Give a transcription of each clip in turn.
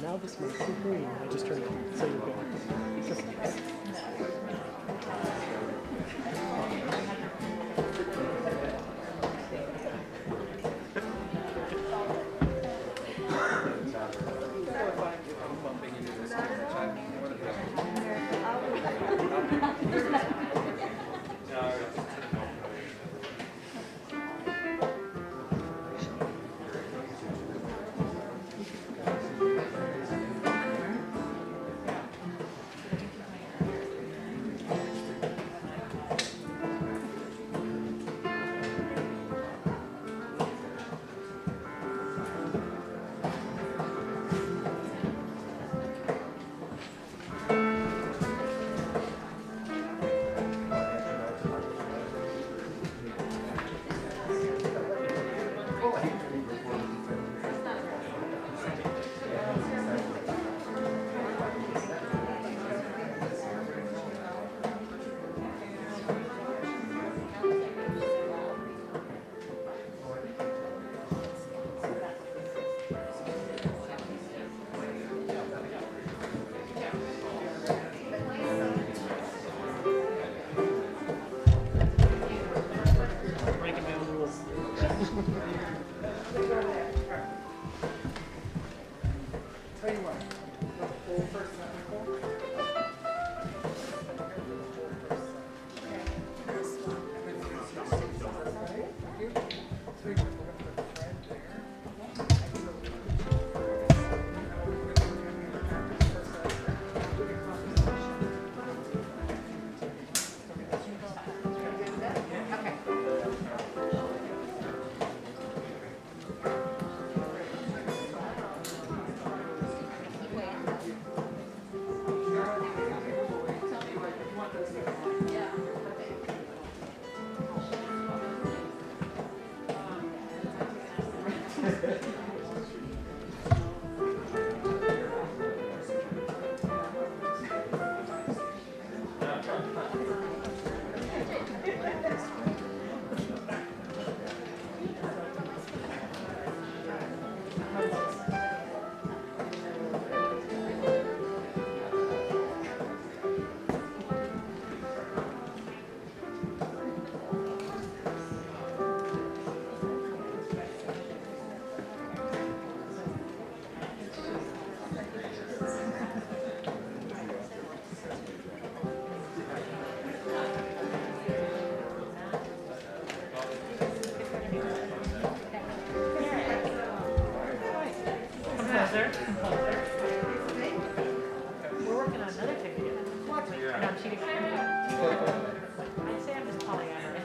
Now this one's too green. I just turned it on, so you're good. Composer. We're working on another thing together. And I'm cheating. I'd say I'm just polyamorous.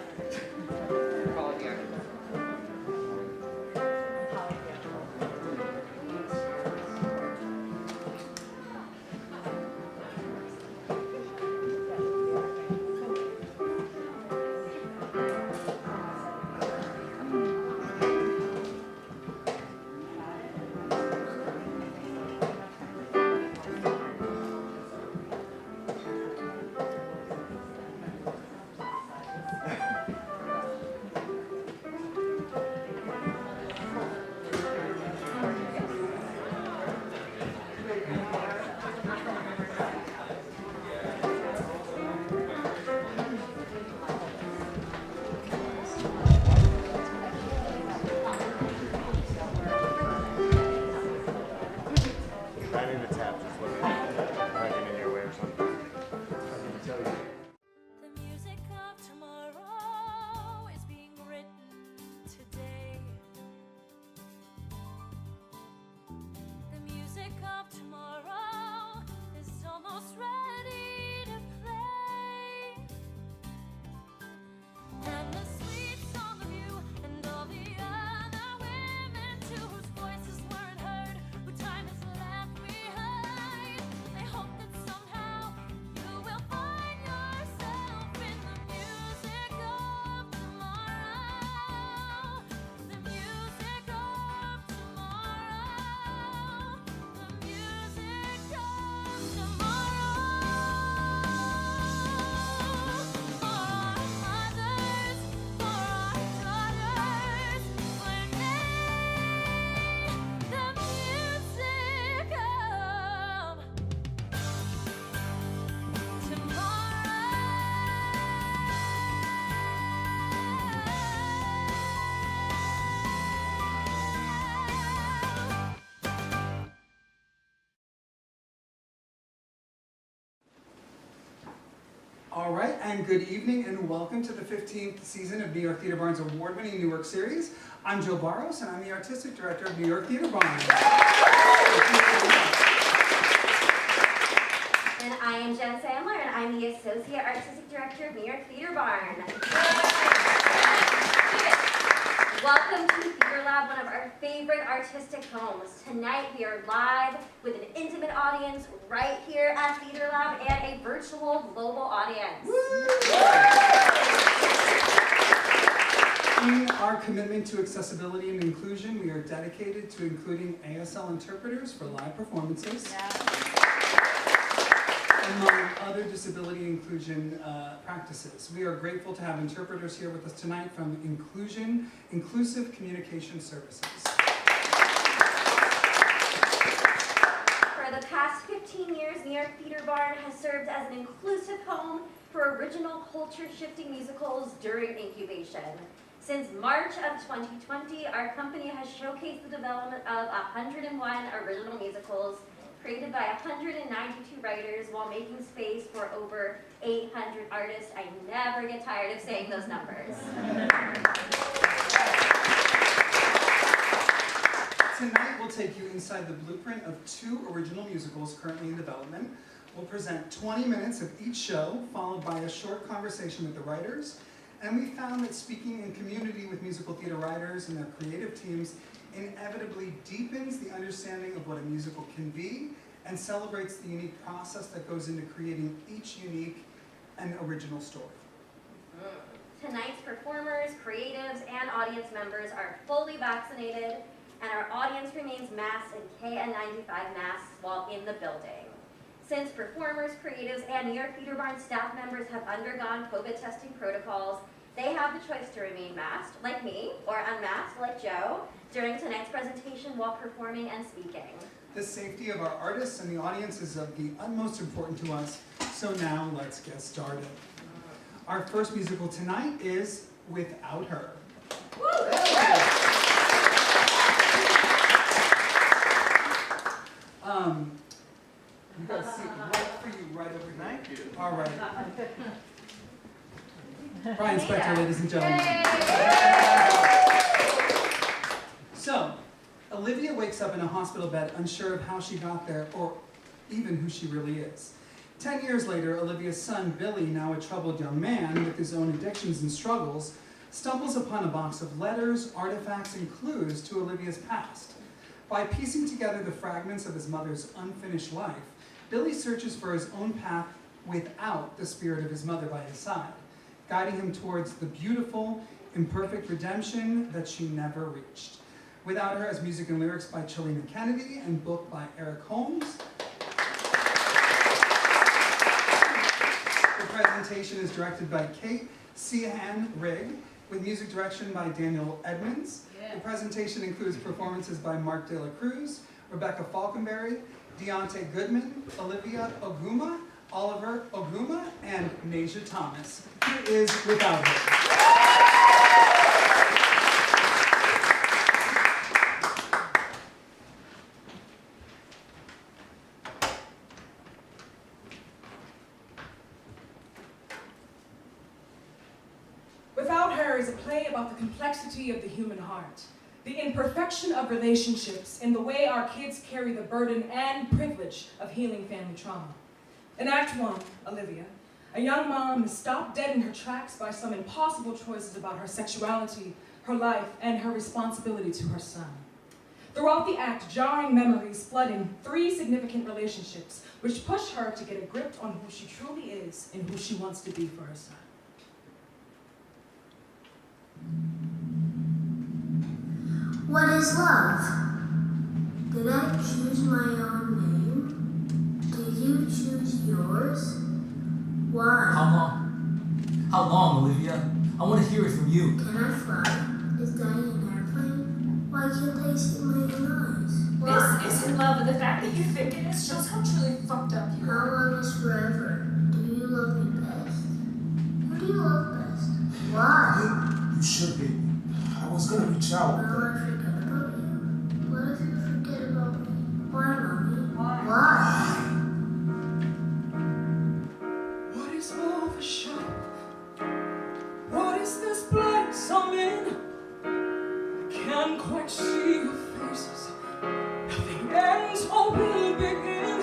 All right, and good evening and welcome to the 15th season of New York Theater Barn's award-winning New York series. I'm Joe Barros and I'm the Artistic Director of New York Theater Barn. And I am Jen Sandler and I'm the Associate Artistic Director of New York Theater Barn. Welcome to Theaterlab, one of our favorite artistic homes. Tonight we are live with an intimate audience right here at Theaterlab and a virtual global audience. In our commitment to accessibility and inclusion, we are dedicated to including ASL interpreters for live performances, among other disability inclusion practices. We are grateful to have interpreters here with us tonight from Inclusive Communication Services. For the past 15 years, New York Theater Barn has served as an inclusive home for original culture-shifting musicals during incubation. Since March of 2020, our company has showcased the development of 101 original musicals created by 192 writers while making space for over 800 artists. I never get tired of saying those numbers. Tonight we'll take you inside the blueprint of 2 original musicals currently in development. We'll present 20 minutes of each show, followed by a short conversation with the writers. And we found that speaking in community with musical theater writers and their creative teams inevitably deepens the understanding of what a musical can be and celebrates the unique process that goes into creating each unique and original story. Tonight's performers, creatives, and audience members are fully vaccinated, and our audience remains masked in KN95 masks while in the building. Since performers, creatives, and New York Theater Barn staff members have undergone COVID testing protocols, they have the choice to remain masked, like me, or unmasked, like Joe, during tonight's presentation while performing and speaking. The safety of our artists and the audience is of the utmost importance to us, so now let's get started. Our first musical tonight is Without Her. We've got a seat right for you, right over here. Thank you. All right. Brian Spector, ladies and gentlemen. So, Olivia wakes up in a hospital bed, unsure of how she got there or even who she really is. 10 years later, Olivia's son, Billy, now a troubled young man with his own addictions and struggles, stumbles upon a box of letters, artifacts, and clues to Olivia's past. By piecing together the fragments of his mother's unfinished life, Billy searches for his own path without the spirit of his mother by his side, guiding him towards the beautiful, imperfect redemption that she never reached. Without Her as music and lyrics by Chilina Kennedy and book by Holmes. The presentation is directed by Kate Seahan-Rigg, with music direction by Daniel Edmonds. Yeah. The presentation includes performances by Mark De La Cruz, Rebecca Falconberry, Deontay Goodman, Olivia Oguma, Oliver Oguma, and Nasia Thomas. Here is Without Her. Without Her is a play about the complexity of the human heart, the imperfection of relationships, and the way our kids carry the burden and privilege of healing family trauma. In Act 1, Olivia, a young mom is stopped dead in her tracks by some impossible choices about her sexuality, her life, and her responsibility to her son. Throughout the act, jarring memories flood in 3 significant relationships, which push her to get a grip on who she truly is and who she wants to be for her son. What is love? Did I choose my own name? Did you choose yours? Why? How long? How long, Olivia? I want to hear it from you. Can I fly? Is Daddy an airplane? Why can't I see my own eyes? Why? This isn't love, and the fact that you think it is shows how truly fucked up you How are. long is forever? Do you love me best? Who do you love best? Why? You should be. I was gonna reach out. Will I forget about you? What if you forget about me? Why, Mommy? Why? What is all the show? What is this place I'm in? I can't quite see your faces. Nothing ends or will begin.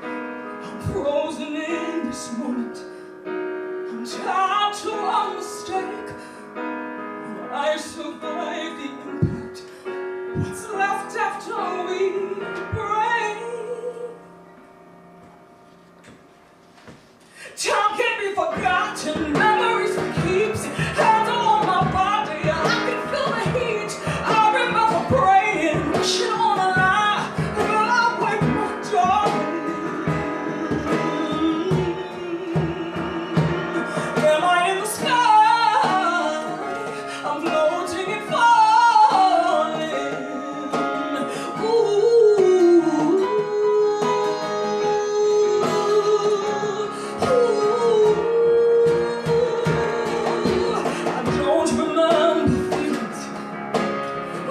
I'm frozen in this moment. I'm tied to a mistake. I survived the impact. What's left after we break? Time can't be forgotten, memories for keeps. Hands on my body, I can feel the heat. I remember praying, wishing on a lie. Will I wake my darling? Am I in the sky? I'm floating and falling. I don't remember feelings.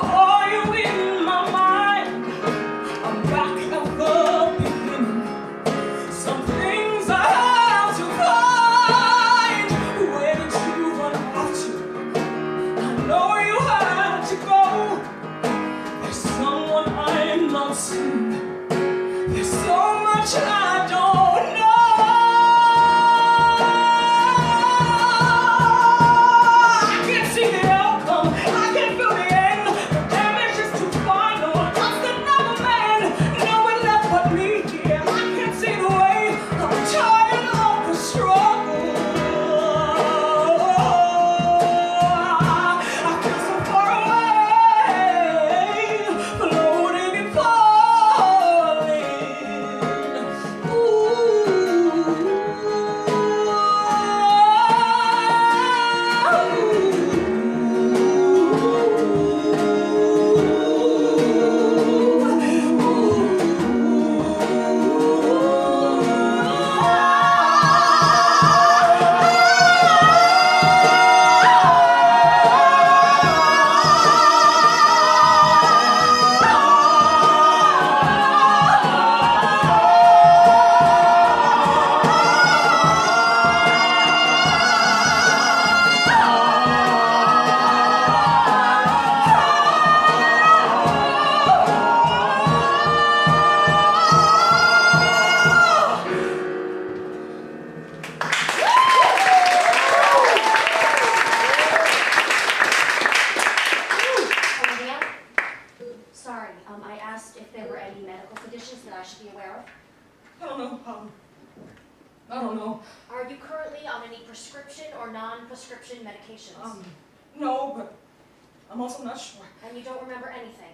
Are you in my mind? I'm back at the beginning. Some things I have to find. Where did you run off to? I know you had to go. There's someone I'm not seeing. There's so much I don't know. I can't see the outcome. I can feel the end. The damage is too final. I'm the number man. No one left but me here. I can't see the way. I'm tired of the struggle. I feel so far away, floating and falling. asked if there were any medical conditions that I should be aware of. I don't know. I don't know. Are you currently on any prescription or non-prescription medications? No, but I'm also not sure. And you don't remember anything?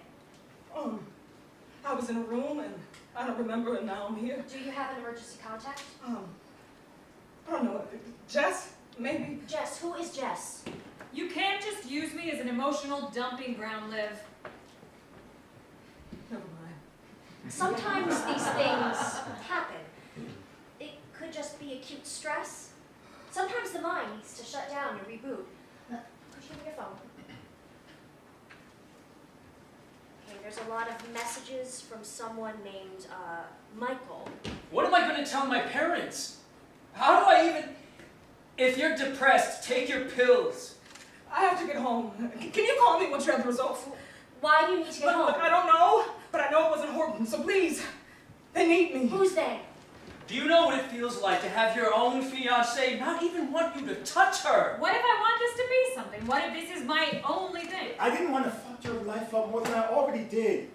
I was in a room and I don't remember, and now I'm here. Do you have an emergency contact? I don't know. Jess, maybe? Jess, who is Jess? You can't just use me as an emotional dumping ground, Liv. Never mind. Sometimes these things happen. It could just be acute stress. Sometimes the mind needs to shut down and reboot. Could you give me your phone? Okay, there's a lot of messages from someone named Michael. What am I going to tell my parents? How do I even... If you're depressed, take your pills. I have to get home. Can you call me once you have the results? Why do you need to get home? Look, I don't know, but I know it wasn't Horton, so please, they need me. Who's they? Do you know what it feels like to have your own fiancée not even want you to touch her? What if I want this to be something? What if this is my only thing? I didn't want to fuck your life up more than I already did.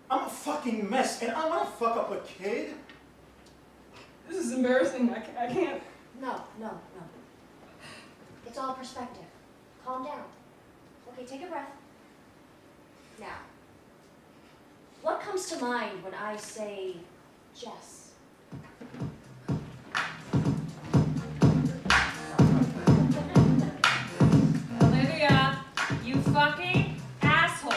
I'm a fucking mess, and I want to fuck up a kid? This is embarrassing. I can't. No. It's all perspective. Calm down. Okay, take a breath. Now, what comes to mind when I say Jess? Olivia, you fucking asshole.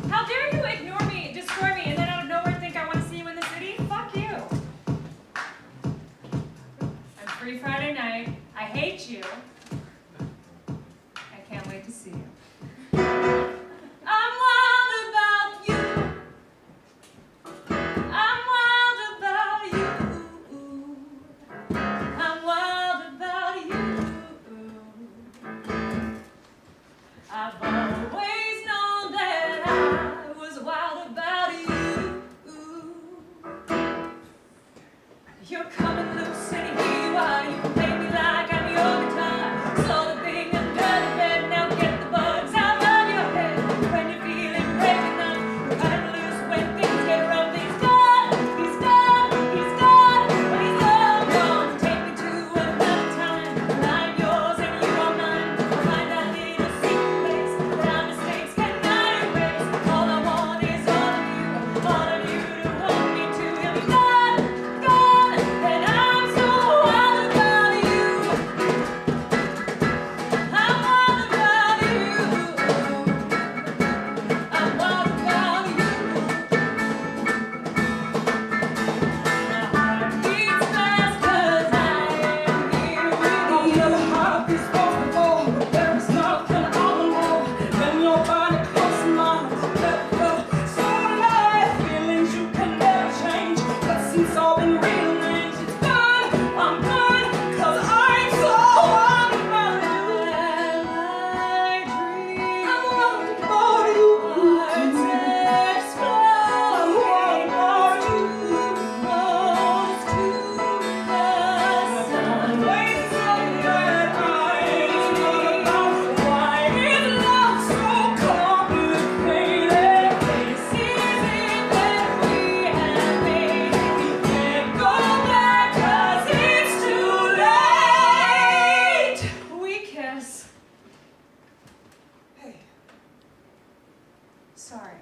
How dare you ignore me, destroy me, and then out of nowhere think I want to see you in the city? Fuck you. I'm free Friday night. I hate you. I can't wait to see you. I'm wild about you. I'm wild about you. I'm wild about you. I've always known that I was wild about you. You're coming loose and here you are. You can play me like I'm your guitar. So the big and dirty bed, now get the bugs out of your head. When you're feeling brave enough, you're cutting loose when things get rough. He's gone, he's gone, he's gone, but he's long gone. Take me to another time. I'm yours and you are mine. Find that little secret place that our mistakes cannot erase. All I want is all of you to want me to. He'll be gone, gone, and I'm so wild about you. I'm wild about you. I'm wild about you. My heart beats fast 'cause I am here with you. Never have these thoughts before, but there is nothing I want more than your body close to mine. Never felt so alive, feelings you can never change. But since all been rearranged, it's done. I'm done, 'cause I'm so wild about you. I dream I'm wild about you. hearts explode. I'm wild about you. Close to the sun. Wait so that I know about why is love so complicated? This isn't that we have made. We can't go back 'cause it's too late. We kiss. Hey, Sorry.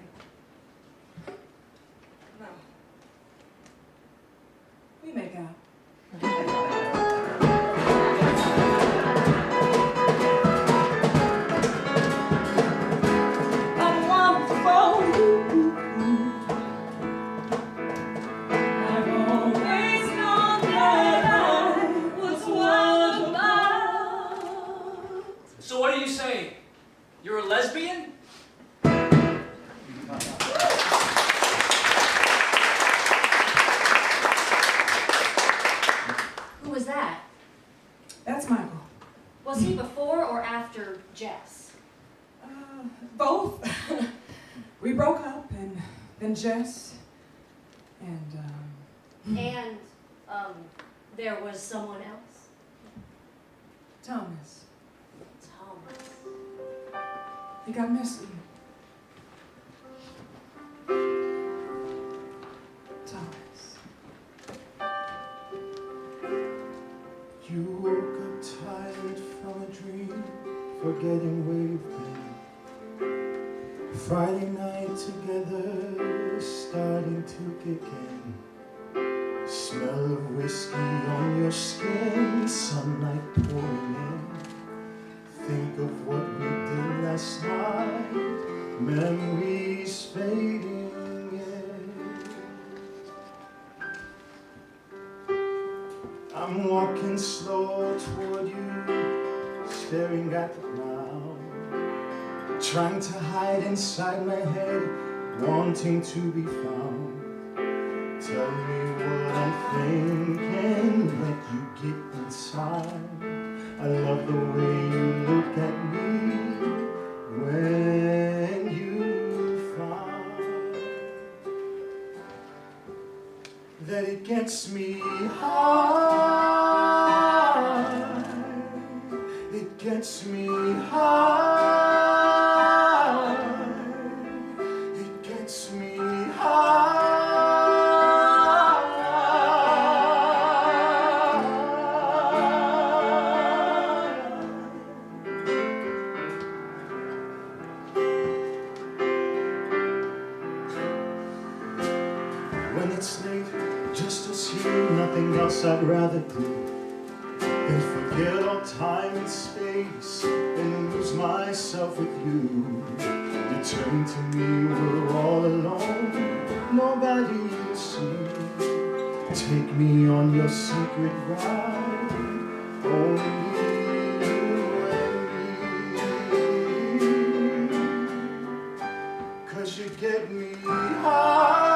no. We make out. I'm wild about you. I've always known that I was wild about. So what are you saying? You're a lesbian? Who was that? That's Michael. Was he before or after Jess? Both. We broke up, and then Jess, and And, there was someone else? Thomas. Thomas. He got messy. forgetting where you've been. Friday night together, starting to kick in. Smell of whiskey on your skin, sunlight pouring in. Think of what we did last night, memories fading in. I'm walking slow toward you, staring at the ground, trying to hide inside my head, wanting to be found. Tell me what I'm thinking, let you get inside. I love the way you look at me when you find that it gets me high. It gets me high. It gets me high. When it's late, just us here, nothing else I'd rather do than forget all time and space and lose myself with you. You turn to me, we're all alone, nobody to see. Take me on your secret ride, only you and me. 'Cause you get me high.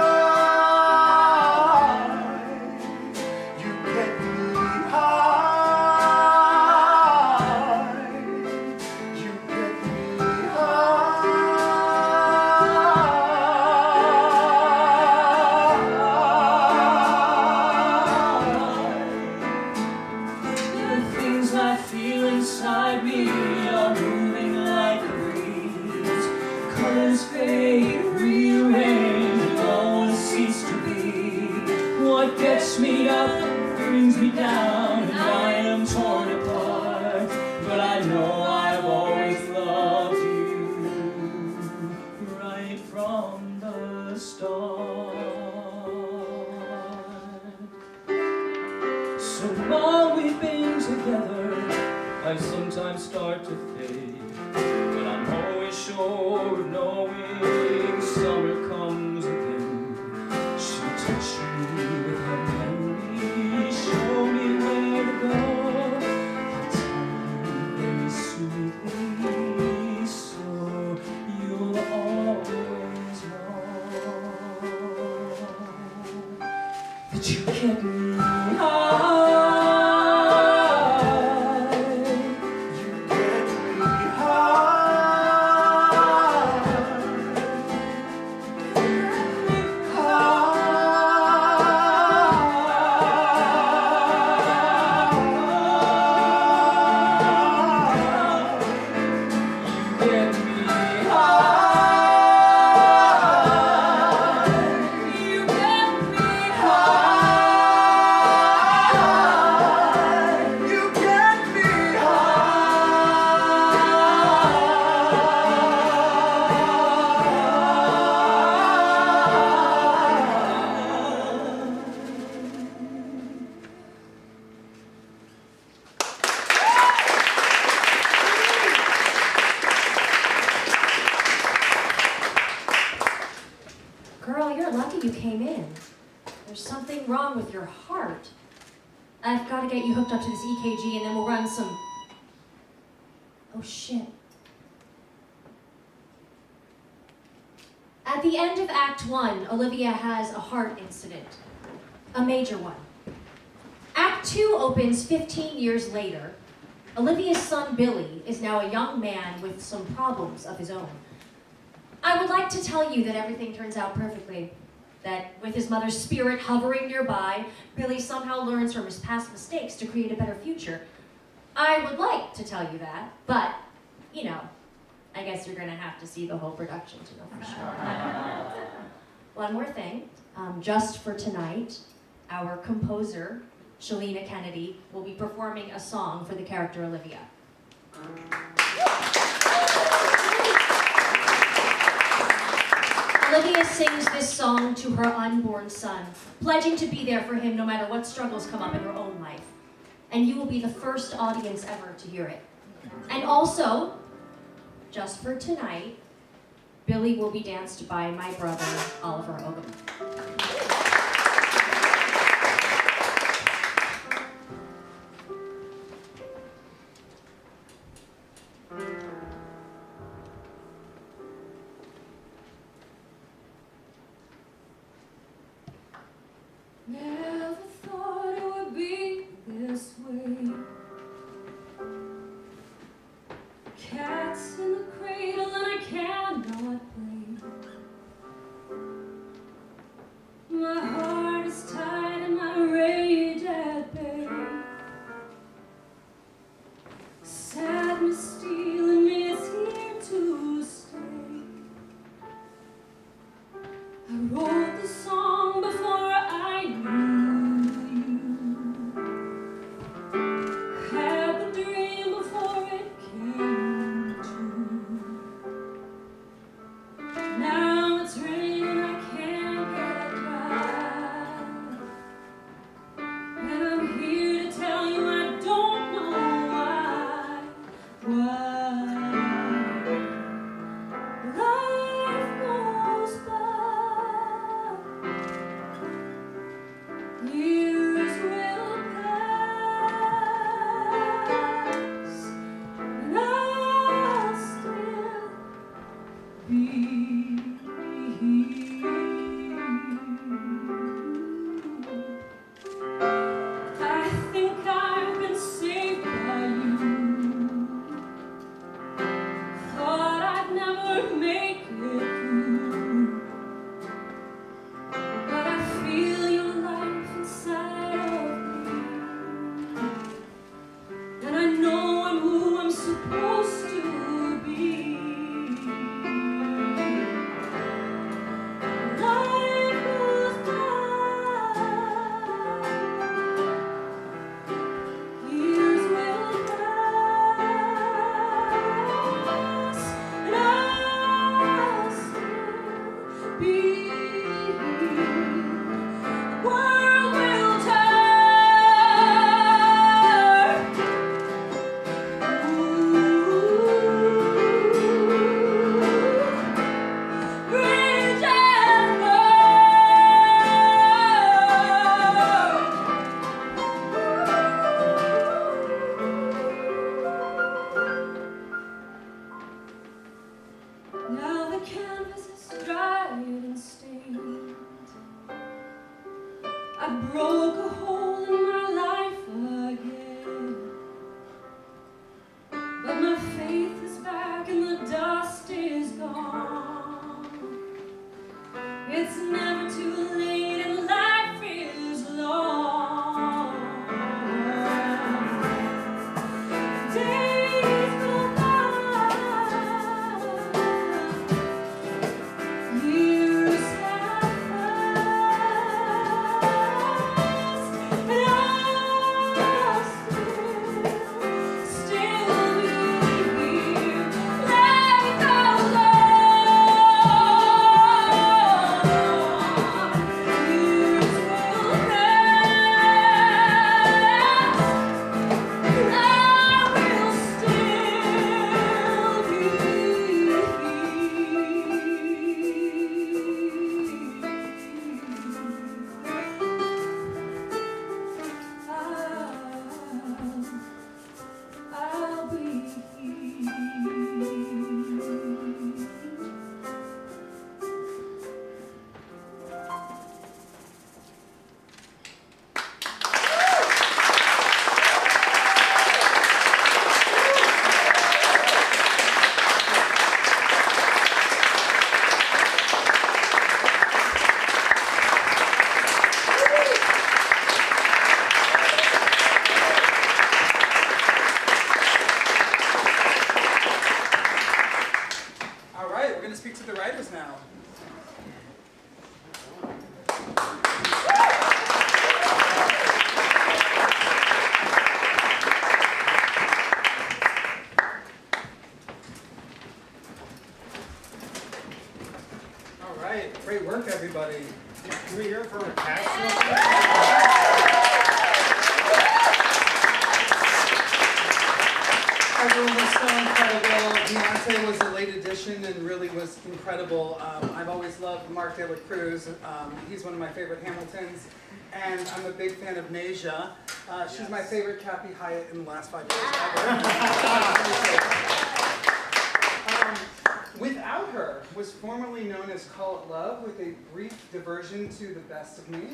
I sometimes start to fade, but I'm always sure of knowing summer comes again. She'll touch me with her memory, show me where to go. I'll tell you very sweetly, so you'll always know that you get me high. With your heart. I've got to get you hooked up to this EKG and then we'll run some... Oh shit. At the end of Act 1, Olivia has a heart incident. A major one. Act 2 opens 15 years later. Olivia's son Billy is now a young man with some problems of his own. I would like to tell you that everything turns out perfectly. That with his mother's spirit hovering nearby, Billy somehow learns from his past mistakes to create a better future. I would like to tell you that, but, you know, I guess you're gonna have to see the whole production to know for sure. One more thing, just for tonight, our composer, Chilina Kennedy, will be performing a song for the character Olivia. Olivia sings this song to her unborn son, pledging to be there for him no matter what struggles come up in her own life. And you will be the first audience ever to hear it. And also, just for tonight, Billy will be danced by my brother, Oliver Ogum. Never thought it would be this way. Cats in the cradle and I cannot play. My heart is tied and my rage at bay. Sadness stealing me is here to stay. I wrote the song before I knew you. Had the dream before it came true. Now it's raining, I can't get dry. And I'm here to tell you I don't know why. Life goes by. Years will pass, and I'll still be here. I think I've been saved by you. Thought I'd never make it through. But I feel your life inside of me. And I know I'm who I'm supposed to be. Life goes by. Years will pass. And I'll still be here. World will turn. Bridges burn. Now the canvas is dried and stained. I broke a hole in my life again. But my faith is back and the dust is gone. It's never too late and life is long. Days go by. Years have passed. And I'll still be here. Life goes on. hear it from our cast? Everyone was so incredible. Beyonce was a late addition and really was incredible. I've always loved Mark De La Cruz. He's one of my favorite Hamiltons. And I'm a big fan of Nasia. She's my favorite Kathy Hyatt in the last 5 years ever. Without Her was formerly known as Call It Love, with a brief diversion to The Best of Me.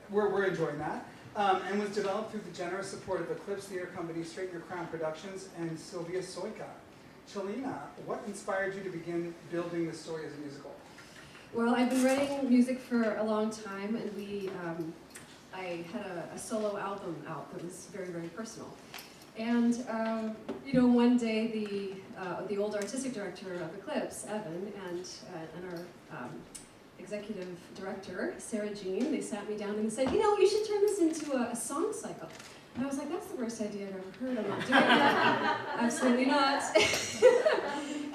We're enjoying that. And was developed through the generous support of Eclipse Theater Company, Straighten Your Crown Productions, and Sylvia Soyka. Chilina, what inspired you to begin building this story as a musical? Well, I've been writing music for a long time, and I had a solo album out that was very, very personal. And you know, one day the old artistic director of Eclipse, Evan, and our executive director, Sarah Jean, they sat me down and said, you know, you should turn this into a song cycle. And I was like, that's the worst idea I've ever heard. I'm not doing that. Absolutely not.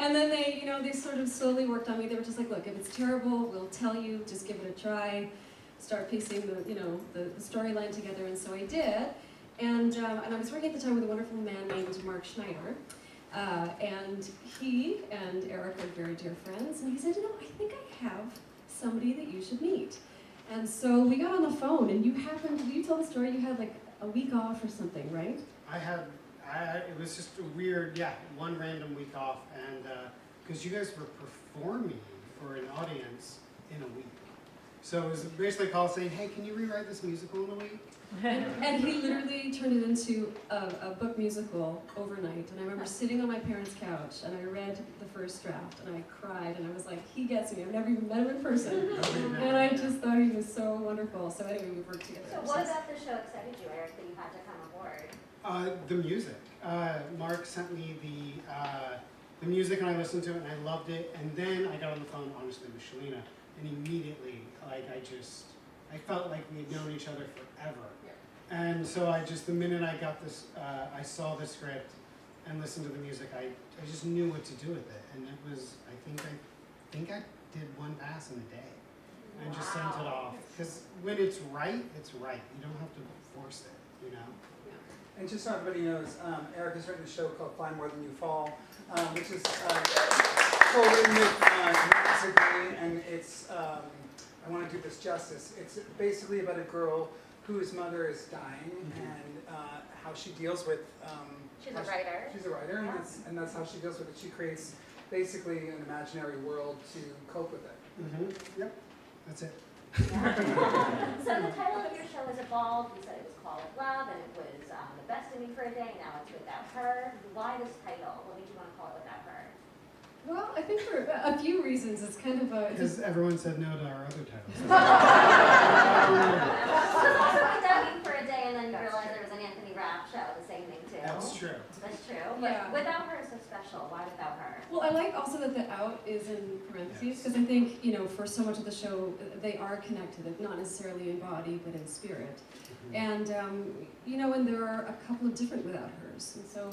And then they sort of slowly worked on me. They were just like, look, if it's terrible, we'll tell you. Just give it a try. Start piecing the storyline together. And so I did. And I was working at the time with a wonderful man named Mark Schneider. And he and Eric are very dear friends. And he said, you know, I think I have somebody that you should meet. And so we got on the phone, and you tell the story, you had like a week off or something, right? It was just a weird, one random week off, and because you guys were performing for an audience in a week. So it was basically a call saying, hey, can you rewrite this musical in a week? And he literally turned it into a book musical overnight. And I remember sitting on my parents' couch, and I read the first draft, and I cried, and I was like, he gets me. I've never even met him in person. And I just thought he was so wonderful. So anyway, we worked together. So what about the show excited you, Eric, that you had to come aboard? The music. Mark sent me the music, and I listened to it, and I loved it. And then I got on the phone, honestly, with Chilina, and immediately, I felt like we had known each other forever. And so the minute I got this, I saw the script and listened to the music, I just knew what to do with it. And it was, I think I did one pass in a day. And just sent it off. Because when it's right, it's right. You don't have to force it, you know? And just so everybody knows, Eric has written a show called Fly More Than You Fall, which is co-written with Matt Zagri, and it's, I want to do this justice. It's basically about a girl whose mother is dying, and how she deals with. She's a writer. She's a writer, and that's how she deals with it. She creates basically an imaginary world to cope with it. Yep, that's it. So the title of your show has evolved. You said it was Call It Love, and it was The Best of Me for a Day. Now it's Without Her. Why this title? What made you want to call it Without Her? Well, I think for a few reasons. It's kind of a... Because everyone said no to our other titles. Also Without You for a Day, and then you realized there was an Anthony Rapp show, the same thing too. That's true. That's true. But Without Her is so special. Why Without Her? Well, I like also that the out is in parentheses, because I think, for so much of the show, they are connected, not necessarily in body, but in spirit. And, and there are a couple of different Without Hers, and so...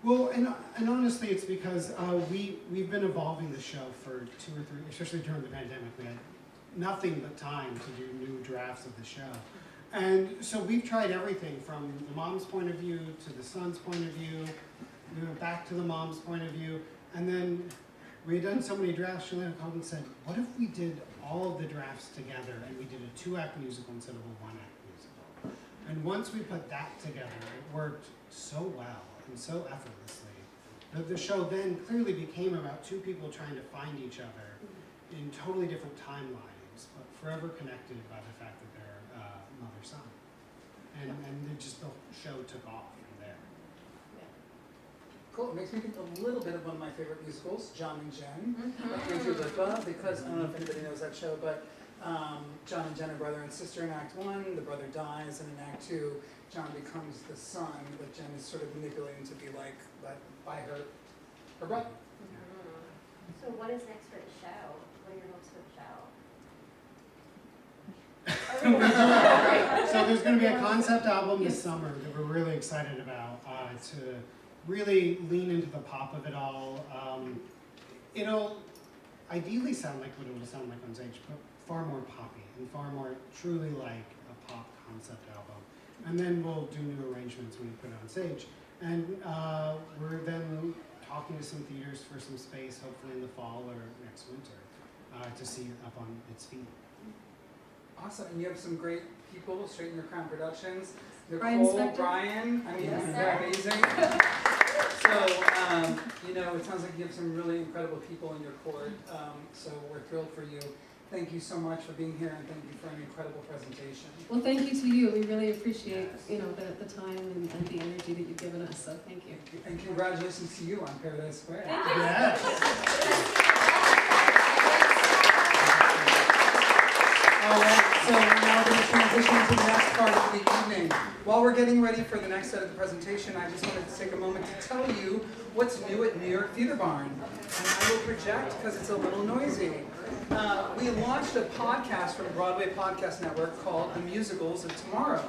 Well, and honestly, it's because we've been evolving the show for 2 or 3, especially during the pandemic. We had nothing but time to do new drafts of the show. And so we've tried everything from the mom's point of view to the son's point of view, we went back to the mom's point of view, and then we had done so many drafts, Chilina called and said, what if we did all of the drafts together and we did a 2-act musical instead of a 1-act musical? And once we put that together, it worked so well and so effortlessly that the show then clearly became about 2 people trying to find each other in totally different timelines, but forever connected by the fact that they're mother-son. And the show took off from there. Cool. It makes me think a little bit of one of my favorite musicals, John and Jen, by Andrew Lipa, because I don't know if anybody knows that show, but John and Jen are brother and sister in Act 1, the brother dies, and in Act 2, John becomes the son, but Jen is sort of manipulating to be like by her brother. So what is next for the show? What are your hopes for the show? So there's going to be a concept album this summer that we're really excited about to really lean into the pop of it all. ideally sound like what it will sound like on stage, but far more poppy and far more truly like a pop concept album. And then we'll do new arrangements when we put it on stage. And we're then talking to some theaters for some space, hopefully in the fall or next winter, to see it up on its feet. Awesome, and you have some great people, Straight in Your Crown Productions. Brian Nicole, Spector. Brian, I mean, Yes, they're amazing. So, you know, it sounds like you have some really incredible people in your court, so we're thrilled for you. Thank you so much for being here, and thank you for an incredible presentation. Well, thank you to you. We really appreciate, you know, the time and the energy that you've given us. So thank you. And congratulations to you on Paradise Square. Thank you. Yes. All right, so we're now going to transition to the next part of the evening. While we're getting ready for the next set of the presentation, I just wanted to take a moment to tell you what's new at New York Theater Barn. And I will project because it's a little noisy. We launched a podcast from Broadway Podcast Network called The Musicals of Tomorrow.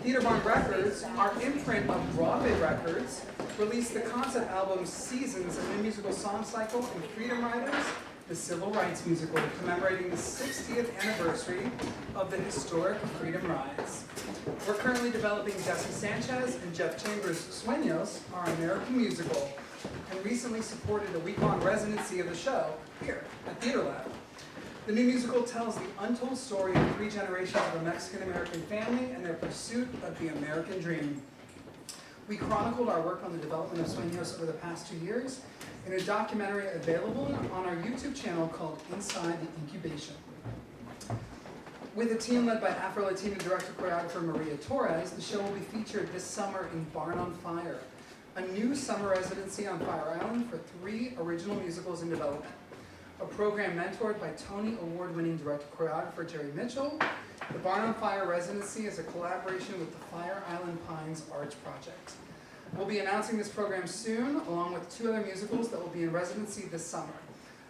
Theater Barn Records, our imprint of Broadway records, released the concept album Seasons, a new musical song cycle, and Freedom Riders, the civil rights musical commemorating the 60th anniversary of the historic Freedom Rides. We're currently developing Desi Sanchez and Jeff Chambers' Sueños, our American musical, and recently supported a week-long residency of the show here at Theaterlab. The new musical tells the untold story of 3 generations of a Mexican-American family and their pursuit of the American dream. We chronicled our work on the development of Sueños over the past 2 years in a documentary available on our YouTube channel called Inside the Incubation. With a team led by Afro-Latina director-choreographer Maria Torres, the show will be featured this summer in Barn on Fire, a new summer residency on Fire Island for 3 original musicals in development. A program mentored by Tony Award-winning director-choreographer Jerry Mitchell, the Barn on Fire residency is a collaboration with the Fire Island Pines Arts Project. We'll be announcing this program soon, along with 2 other musicals that will be in residency this summer.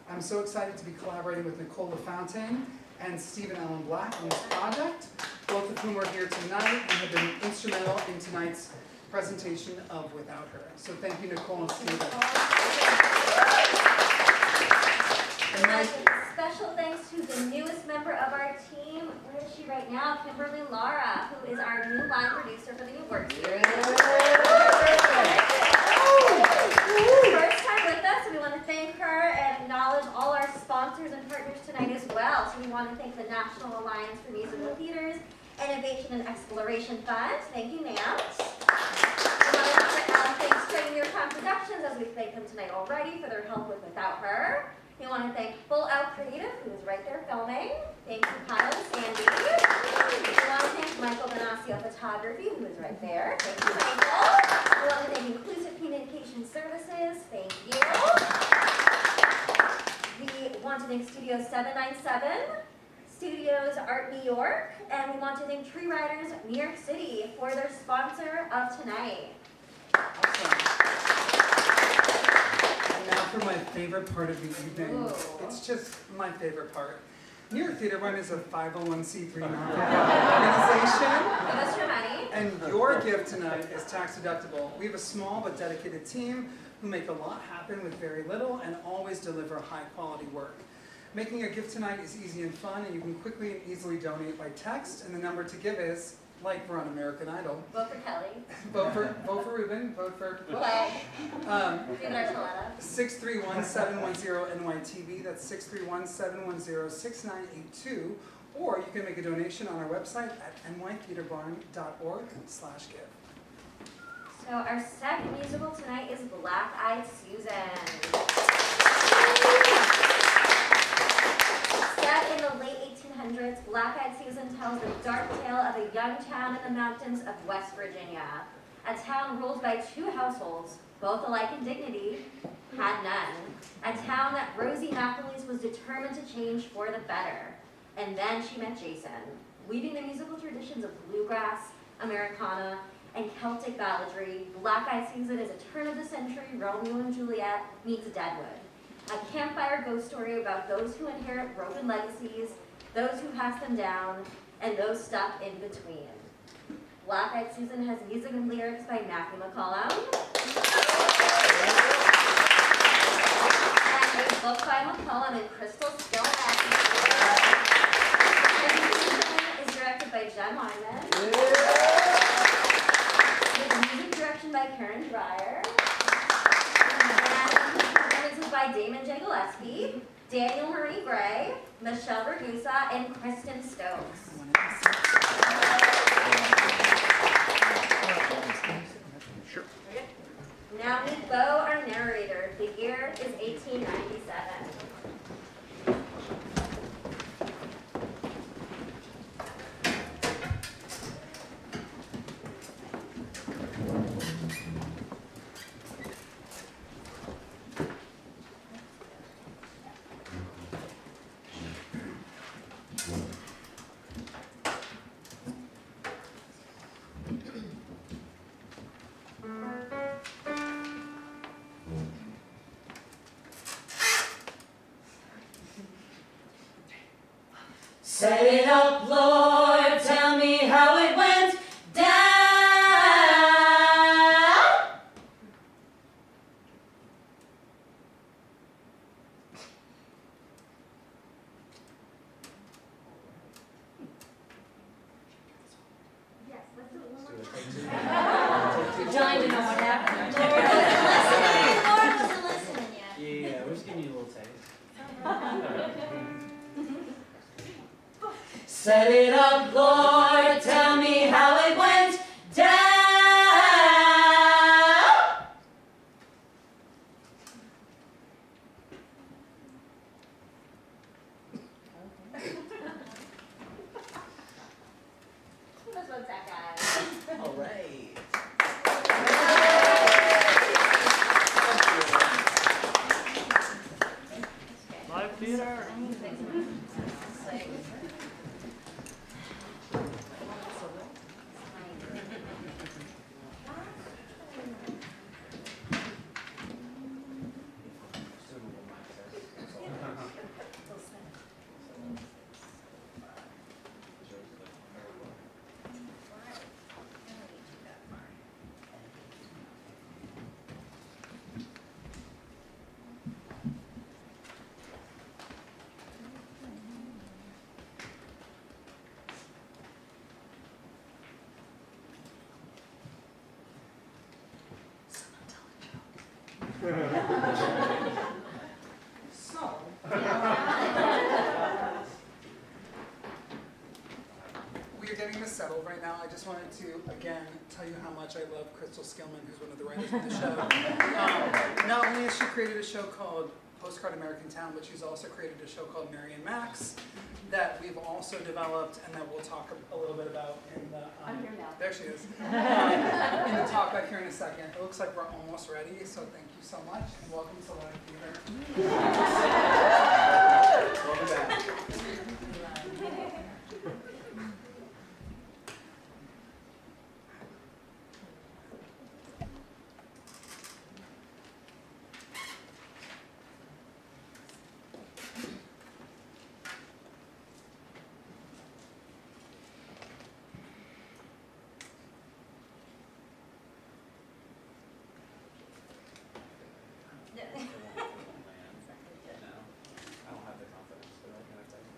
I'm so excited to be collaborating with Nicole LaFontaine and Stephen Allen Black on this project, both of whom are here tonight and have been instrumental in tonight's presentation of Without Her. So thank you, Nicole and Stephen. And then special thanks to the newest member of our team. Where is she right now? Kimberly Lara, who is our new line producer for the new work series. First time with us, so we want to thank her and acknowledge all our sponsors and partners tonight as well. So we want to thank the National Alliance for Musical Theaters, Innovation and Exploration Fund. Thank you, ma'am. We want to thank Straight in Your Crown Productions, as we've thanked them tonight already for their help with Without Her. We want to thank Full Out Creative, who is right there filming. Thank you, Kyle and Sandy. We want to thank Michael Bonacio Photography, who is right there. Thank you, Michael. We want to thank Inclusive Communication Services. Thank you. We want to thank Studio 797, Studios Art New York, and we want to thank Tree Riders New York City for their sponsor of tonight. Awesome. And now for my favorite part of the evening. Ooh. It's just my favorite part. New York Theater Barn is a 501c3 nonprofit organization. Give us your money. And your gift tonight is tax deductible. We have a small but dedicated team who make a lot happen with very little and always deliver high quality work. Making a gift tonight is easy and fun, and you can quickly and easily donate by text, and the number to give is, like we're on American Idol. Vote for Kelly. Vote for Ruben. Vote for Clay. David Archuleta. 631-710 NYTB. That's 631-710-6982. Or you can make a donation on our website at nytheaterbarn.org/give. So our second musical tonight is Black Eyed Susan. Set in the late 1800s, Black Eyed Susan tells the dark tale of a young town in the mountains of West Virginia. A town ruled by 2 households, both alike in dignity, had none. A town that Rosie McAleese was determined to change for the better. And then she met Jason, weaving the musical traditions of bluegrass, Americana, and Celtic balladry. Black Eyed Susan is a turn-of-the-century Romeo and Juliet meets Deadwood. A campfire ghost story about those who inherit broken legacies, those who pass them down, and those stuck in between. Black Eyed Susan has music and lyrics by Matthew McCollum. And A book by McCollum and Crystal Stillman. Is directed by Jen Wyman. With music direction by Karen Dreyer. And performances by Damon J. Gillespie, Daniel Marie Gray, Michelle Ragusa, and Kristen Stokes. Sure. Now meet Bo, our narrator. The year is 1897. Set it up, Lord, tell me how it went down. Yes, let's do it one more time. Dying to know what happened. Lord wasn't listening yet. Yeah, we're just giving you a little taste. Set it up, Lord, tell me how it went down. That's what's that, guys. All right. Live theater. So, we are getting this settled right now. I just wanted to, again, tell you how much I love Crystal Skillman, who's one of the writers of the show. Not only has she created a show called Postcard American Town, but she's also created a show called Mary and Max that we've also developed and that we'll talk a little bit about in the... I'm here now. There she is. In the talk back here in a second. It looks like we're almost ready, so thank you so much, and welcome to Live Theater. Welcome back. I don't have the confidence, but I can type.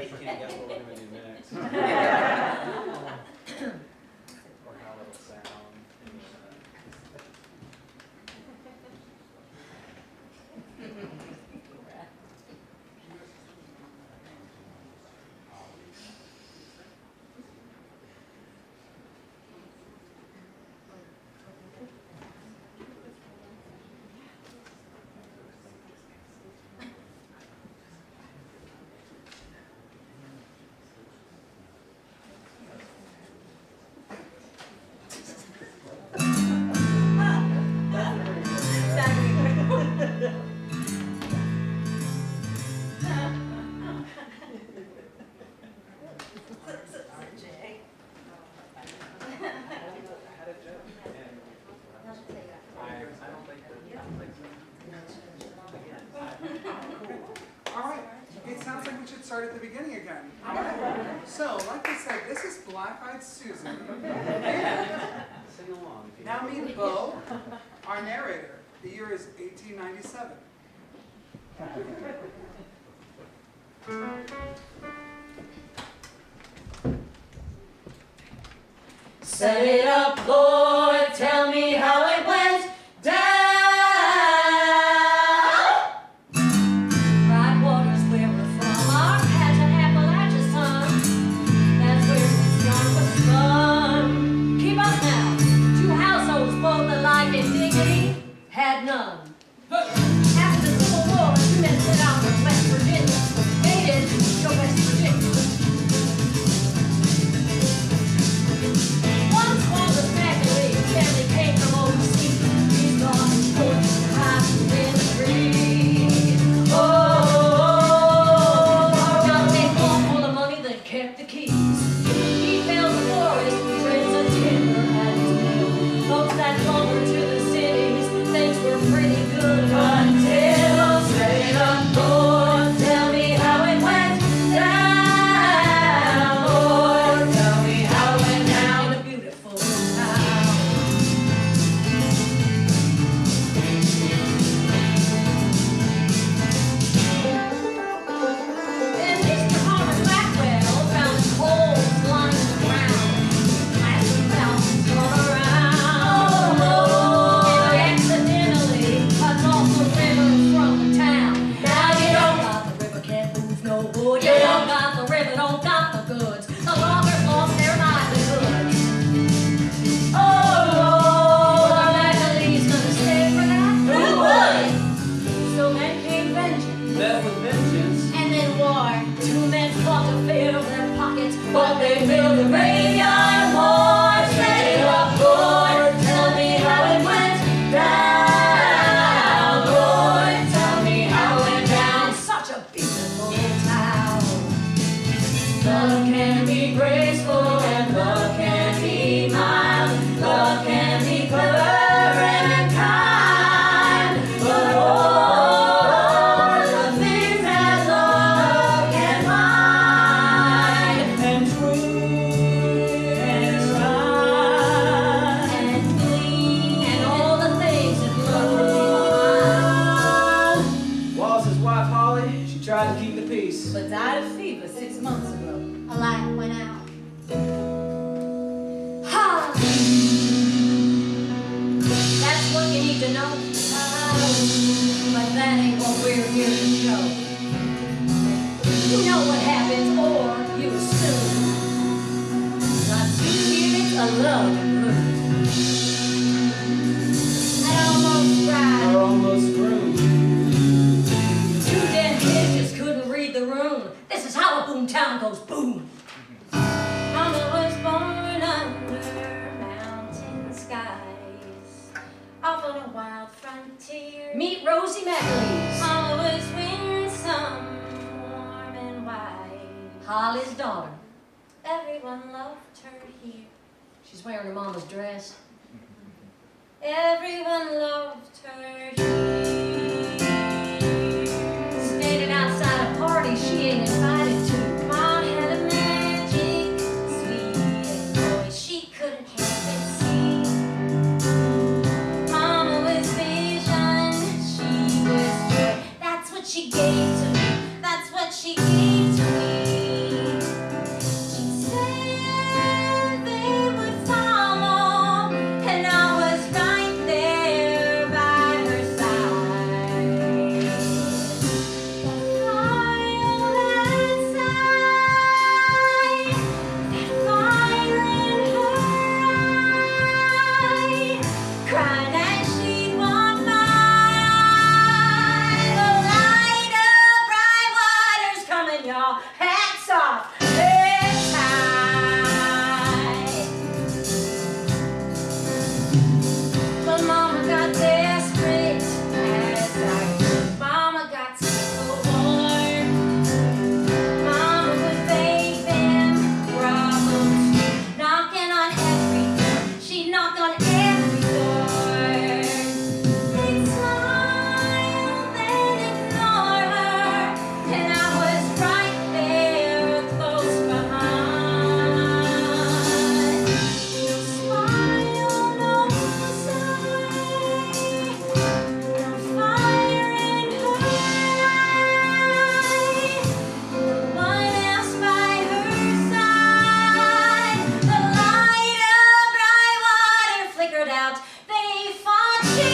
bet you can't guess what we're going to do next. Or how it'll sound. All right, it sounds like we should start at the beginning again. All right. So, like I said, this is Black-Eyed Susan. And Sing along. now meet Bo, our narrator. The year is 1897. Set it up, Lord, tell me how it went down. Right waters where we're from, our patch of Appalachia's tongue. That's where it's young was fun. Keep up now. Two households, both alike in dignity, had none. After the Civil War, two men set out from West Virginia, hated to West Virginia. Once was a family came from overseas. We thought good high in the tree. Oh, got they fought for the money that kept the keys. He fell the forest, treads of timber at his mill. Folks that longer to the cities, things were pretty good until set it up, Lord, tell me how it went down. Lord, tell me how it went down in a beautiful town. Then Mr. Horace Blackwell found his holes lying on the ground. Glass and fountains all around. Oh, and accidentally cut off the river from the town. Now you don't got the river, can't move no wood. You don't got the river, don't got the goods. The loggers lost their livelihoods. Oh, Lord, Natalie's gonna stay for that? Who would? So then came vengeance. Met with vengeance. And then war. Two men fought to fill their pockets, but they built a graveyard more. Set it up, Lord, tell me how it went down. Lord, tell me how it went down. Such a beautiful town. Love can be graceful and love can be mild. Love can be clever and kind. But all the things that love can find. And true and right and clean and all the things that love. Was his wife Holly? She tried to keep the peace. But died of fever 6 months ago. A light went out. Ha! That's what you need to know. But that ain't what we're here to show. You know what happens, or you assume. Not two spirits alone in room. That almost right. Or almost groomed. Two dead kids just couldn't read the room. This is how a boom town goes boom. Mama was born under mountain skies, off on a wild frontier. Meet Rosie McAleese. Mama was winsome, warm and white. Holly's daughter. Everyone loved her here. She's wearing her mama's dress. Everyone loved her here. Standing outside a party she ain't invited to. Mom had a magic, sweet and boy, she couldn't help but see. Mama was vision, she was joy. That's what she gave to me. That's what she gave to me. y'all. Hats off. Hats high. But Mama got desperate as I Mama got so bored. Mama would beg them problems, knocking on every, she'd knock on every door. They'd smile, then ignore her, and I was right there, close behind. No smile, no sigh, no fire in her eye, no one else by her side. The light of bright water flickered out. They fought she.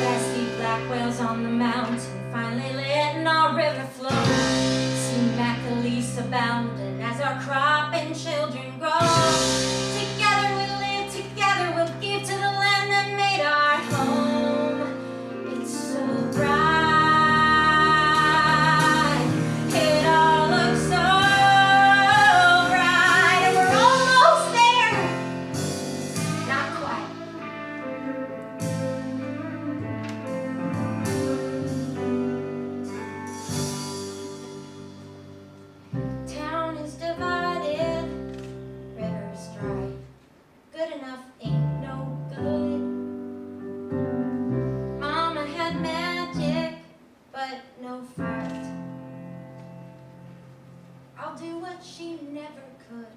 Lassie black whales on the mountain, finally letting our river flow. See Macaleese abounding as our crop and children grow. Together we live, together we'll give to the land that made our home. It's so bright. It all looks so bright, and we're almost there. Not quite. Town is divided, river's dry. Good enough ain't no good. Mama had magic, but no fight. I'll do what she never could.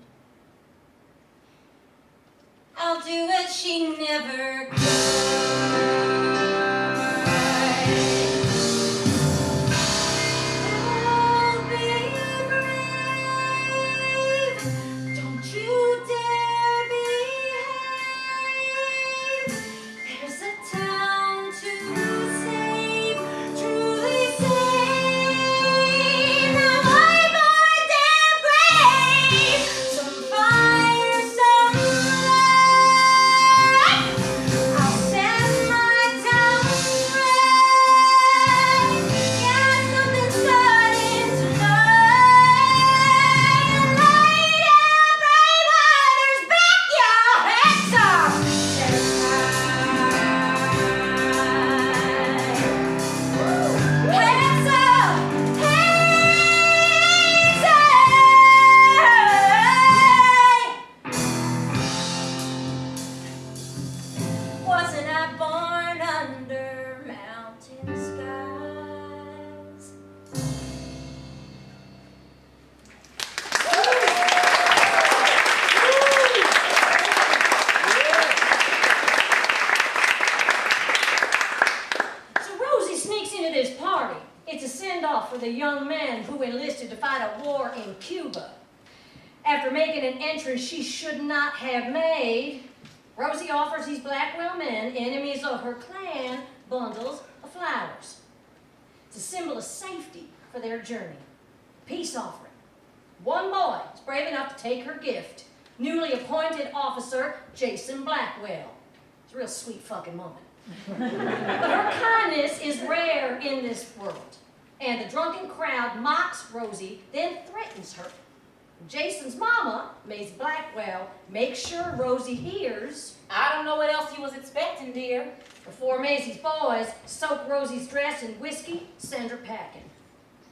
I'll do what she never could. I'll be brave. Don't you dare behave. There's a town to save, truly save. Now I'm more damn brave. Some fire, some light. I'll set my town right. Yeah, something's starting tonight. Light and bright water's back, y'all. Heads off. Heads high. Heads up. Heads high. Wasn't I born under mountain skies? So Rosie sneaks into this party. It's a send-off for the young man who enlisted to fight a war in Cuba. After making an entrance she should not have made, Rosie offers these Blackwell men, enemies of her clan, bundles of flowers. It's a symbol of safety for their journey. Peace offering. One boy is brave enough to take her gift. Newly appointed officer Jason Blackwell. It's a real sweet fucking moment. But her kindness is rare in this world. And the drunken crowd mocks Rosie, then threatens her. Jason's mama, Maisie Blackwell, makes sure Rosie hears, "I don't know what else you was expecting, dear." Before Maisie's boys soak Rosie's dress in whiskey, send her packing.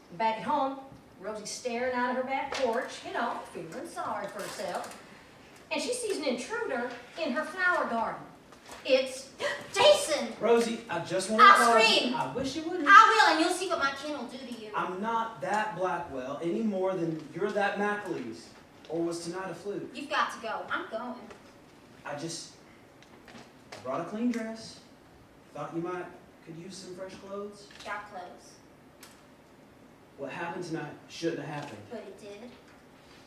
And back at home, Rosie's staring out of her back porch, you know, feeling sorry for herself. And she sees an intruder in her flower garden. It's Jason! Rosie, I just want to I'll scream. I wish you wouldn't. I will, and you'll see what my kin will do to you. I'm not that Blackwell any more than you're that Macaleese. Or was tonight a fluke? You've got to go. I'm going. I brought a clean dress. Thought you could use some fresh clothes. Got clothes. What happened tonight shouldn't have happened. But it did.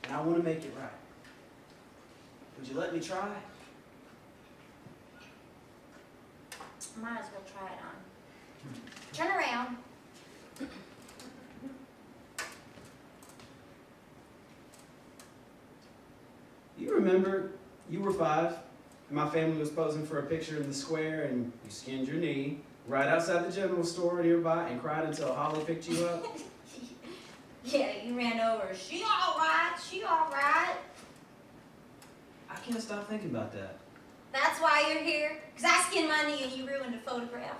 And I want to make it right. Would you let me try? Might as well try it on. Turn around. You remember, you were 5, and my family was posing for a picture in the square, and you skinned your knee right outside the general store nearby and cried until Holly picked you up? Yeah, you ran over her. She all right, she all right. I can't stop thinking about that. That's why you're here? Because I skinned my knee and you ruined a photograph.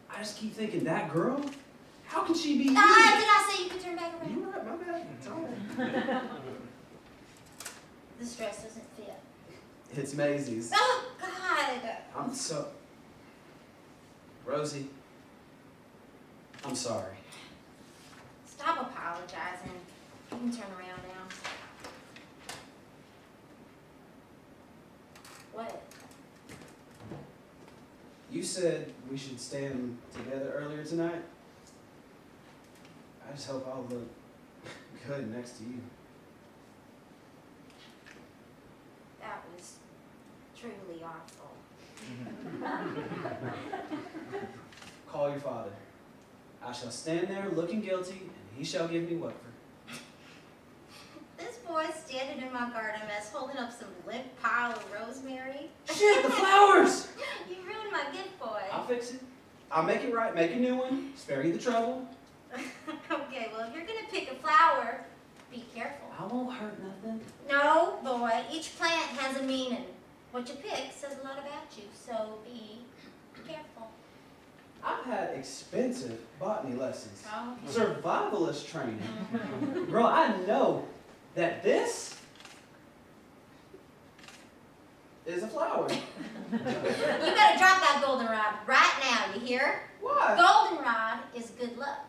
I just keep thinking, that girl? How can she be you? Did I say you could turn back around? You're right, my bad. It's all right. This dress doesn't fit. It's Maisie's. Oh, God. I'm so... Rosie, I'm sorry. Stop apologizing. You can turn around now. What? You said we should stand together earlier tonight. I just hope I'll look good next to you. That was truly awful. Call your father. I shall stand there looking guilty, and he shall give me what for. This boy's standing in my garden mess holding up some limp pile of rosemary. Shit, the flowers! You ruined my gift, boy. I'll fix it. I'll make it right, make a new one, spare you the trouble. Okay, well, if you're gonna pick a flower, be careful. I won't hurt nothing. No, boy, each plant has a meaning. What you pick says a lot about you, so be careful. I've had expensive botany lessons, Oh. survivalist training. Girl, I know that this is a flower. You better drop that goldenrod right now, you hear? Why? Goldenrod is good luck.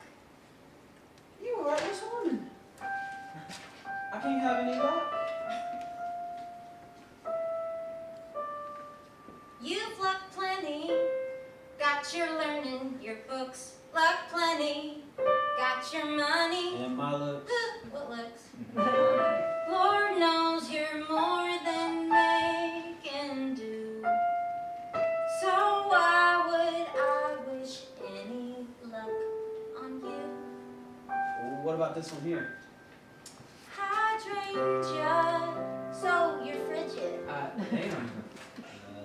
You are this woman. I can't have any luck. You've luck plenty, got your learning, your books, luck plenty, got your money. And my looks. What looks? Lord knows you're more than they can do. So why would I wish any luck on you? Well, what about this one here? Hydrangea, so you're frigid. Damn.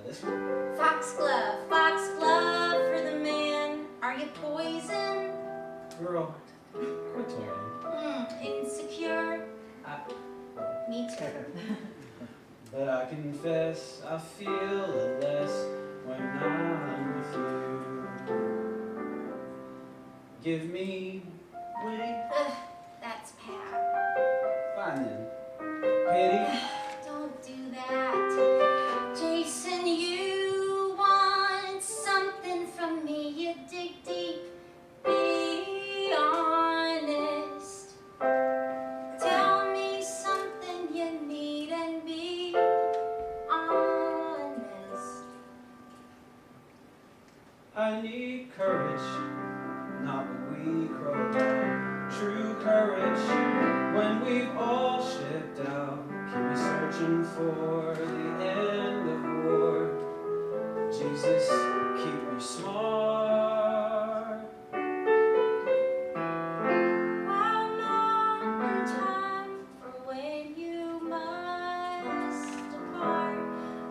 This one? Foxglove for the man. Are you poison? Girl, quit talking. Insecure? Me too. But I confess I feel a less when I'm with you. Give me wings. That's Pat. Fine then. Pity. Don't do that. Jason, you want something from me. You dig deep. Be honest. Tell me something you need and be honest. I need courage, not when we crawl down. True courage when we've all shipped out. Keep me searching for the end of war. Jesus, keep me smart. One more time for when you must depart.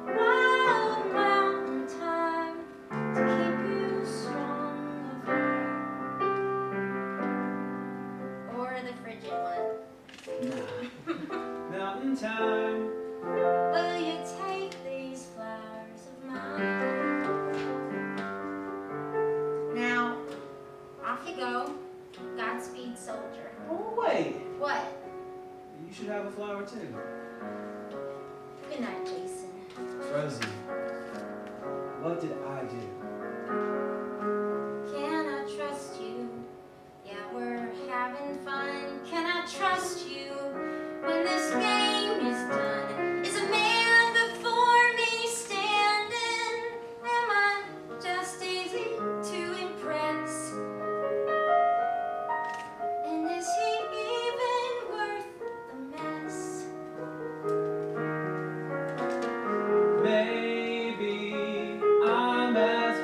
Wild mountain time to keep you strong of heart. Or the frigid one. Nah. Mountain time. Will you take these flowers of mine? Now, off you go. Godspeed, soldier. Oh, wait. What? You should have a flower too. Good night, Jason. Rosie, what did I do? Can I trust you? Yeah, we're having fun. Can I trust you when this game is done? Is a man before me standing? Am I just easy to impress? And is he even worth the mess? Maybe I'm as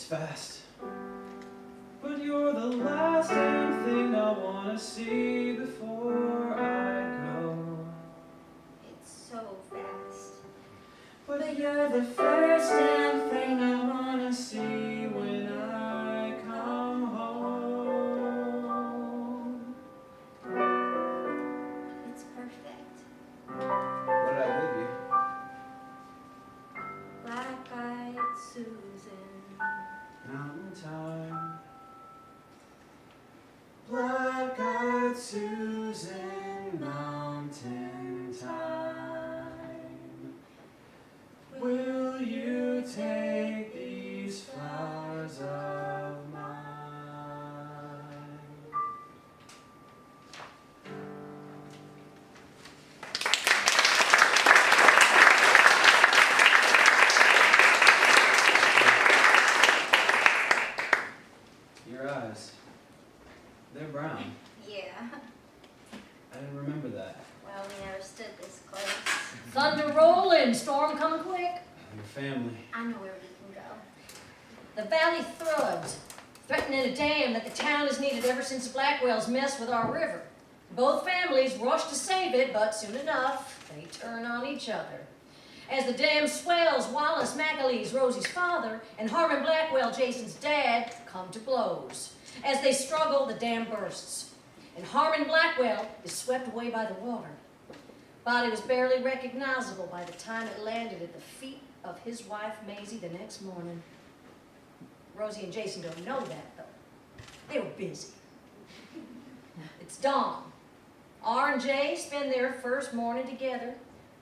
It's fast. But you're the last damn thing I wanna see before I go. It's so fast. But you're the first damn thing I wanna see when I come home. It's perfect. What did I give you? Black-eyed Susan. Mountain time. Black-eyed Susan, mountain time. Will you take these flowers of mine? Your eyes. They're brown. Yeah. I didn't remember that. Well, we never stood this close. Thunder rolling, storm coming quick. Your family. I know where we can go. The valley floods, threatening a dam that the town has needed ever since the Blackwells messed with our river. Both families rush to save it, but soon enough, they turn on each other. As the dam swells, Wallace McAleese, Rosie's father, and Harmon Blackwell, Jason's dad, come to blows. As they struggle, the dam bursts, and Harmon Blackwell is swept away by the water. Body was barely recognizable by the time it landed at the feet of his wife, Maisie, the next morning. Rosie and Jason don't know that, though. They were busy. It's dawn. R and J spend their first morning together,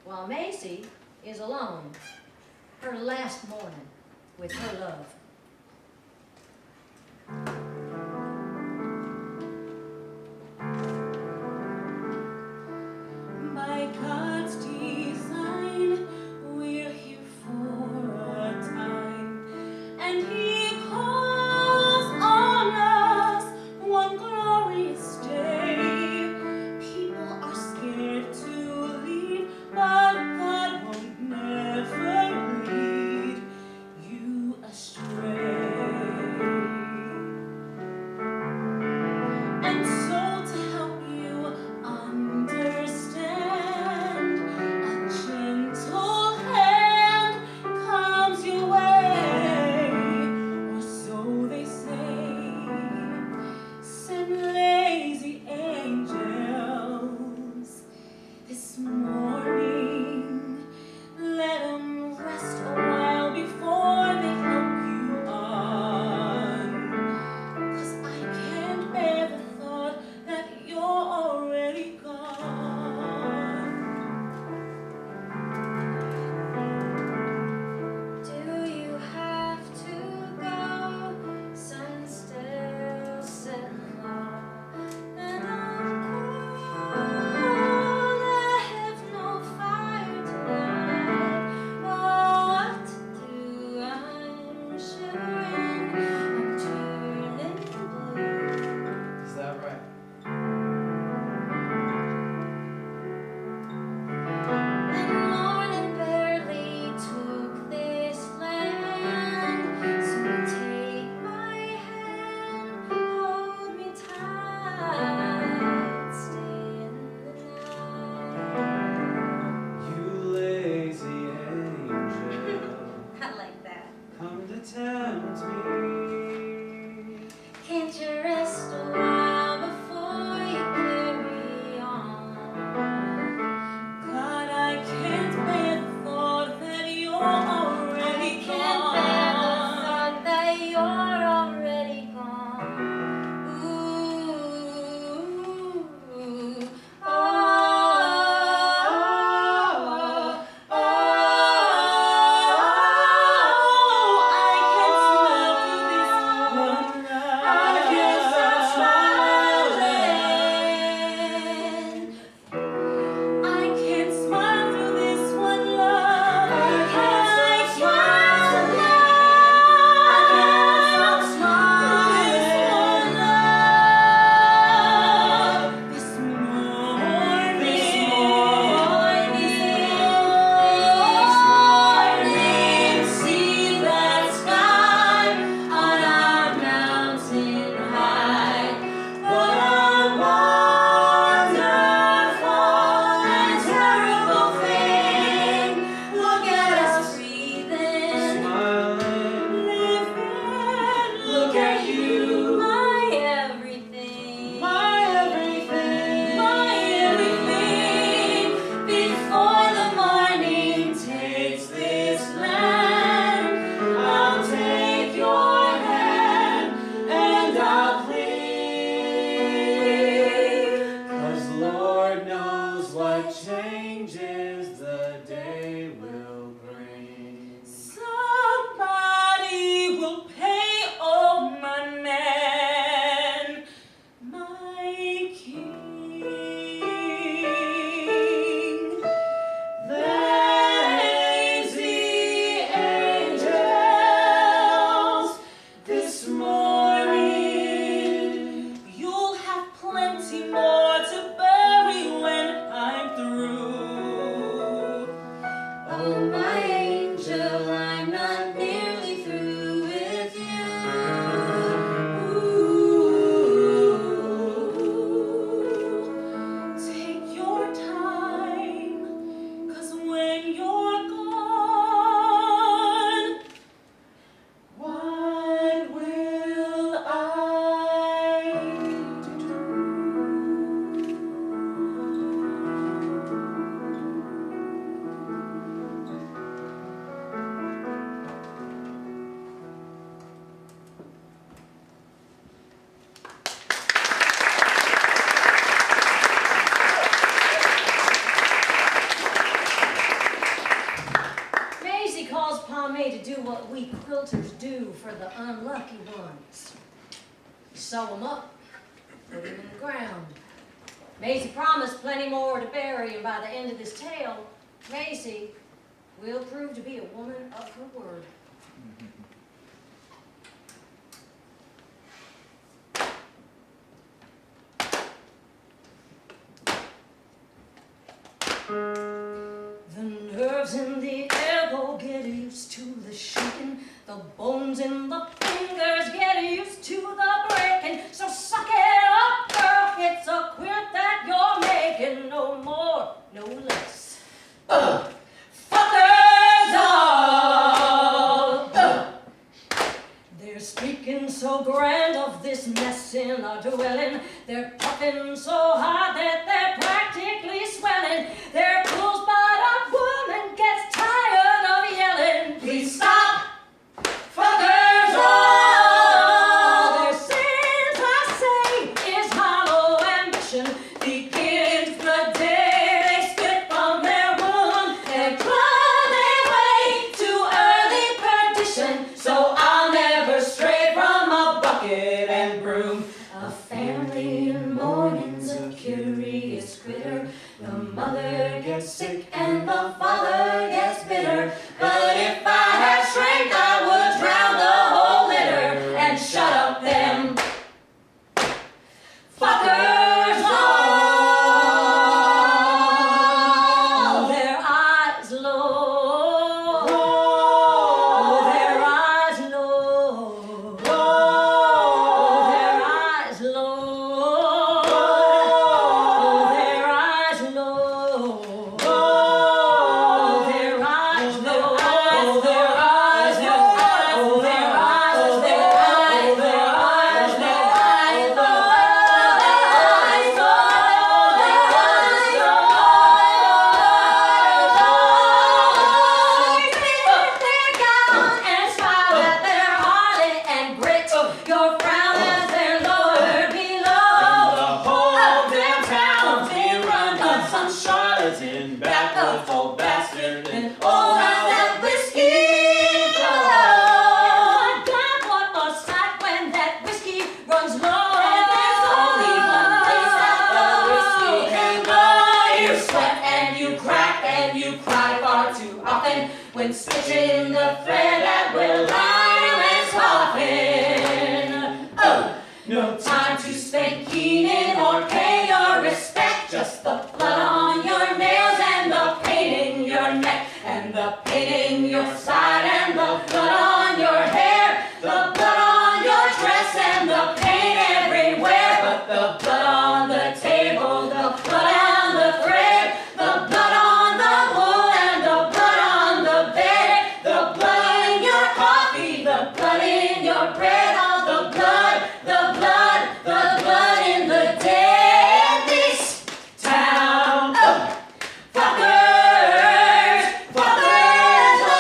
while Maisie is alone. Her last morning with her love. By God's design, we're here for a time, and He calls on us one glorious day. People are scared to leave, but God won't never lead you astray. my angel, I'm not nearly through with you. Take your time, 'cause when you're gone, what will I do? Maisie calls upon me to do what we quilters do for the unlucky ones. Sew them up, put them in the ground. Maisie promised plenty more to bury, and by the end of this tale, Maisie will prove to be a woman of her word. The nerves in the elbow get used to the shaking. The bones in the fingers get used to the breaking. So suck it up, girl, it's a quilt that you're making. No more, no less. Fuckers all. They're speaking so grand of this mess in our dwelling. They're puffing so hard that they're practically swelling. Their clothes but a woman gets tired of yelling. Please stop, fuckers all. Their sins, I say, is hollow ambition. Begins the day they spit from their womb and claw their way to early perdition. So I'll never stray from a bucket and broom. A family in mourning's a curious critter. The mother gets sick and the father gets bitter. But if I had strength, I would drown the whole litter and shut up them fuckers all. Their eyes low, their eyes low, their eyes low, their eyes low, their eyes low, their eyes low, their eyes low, their eyes low, their eyes and smile at their hardy and grit. Your frown as their lower below. The whole damn town's being run by some charlatan, backward old bastard, and Oh, how's that whiskey flow? My God, what a sight when that whiskey runs low. And there's only one place that the whiskey can go. You sweat and you crack and you cry far too often when stitching the thread that will line his coffin. Oh, no time to spend keening or pay your respect. Just the blood on your nails and the pain in your neck and the pain in your side and the blood on your hair, the blood on your dress and the pain everywhere. But the blood on the table, the blood on the thread, the blood on the wool and the blood on the bed, the blood in your coffee, the blood in your bread, all the blood, the blood, the blood in the dead. This town, fuckers, fuckers all.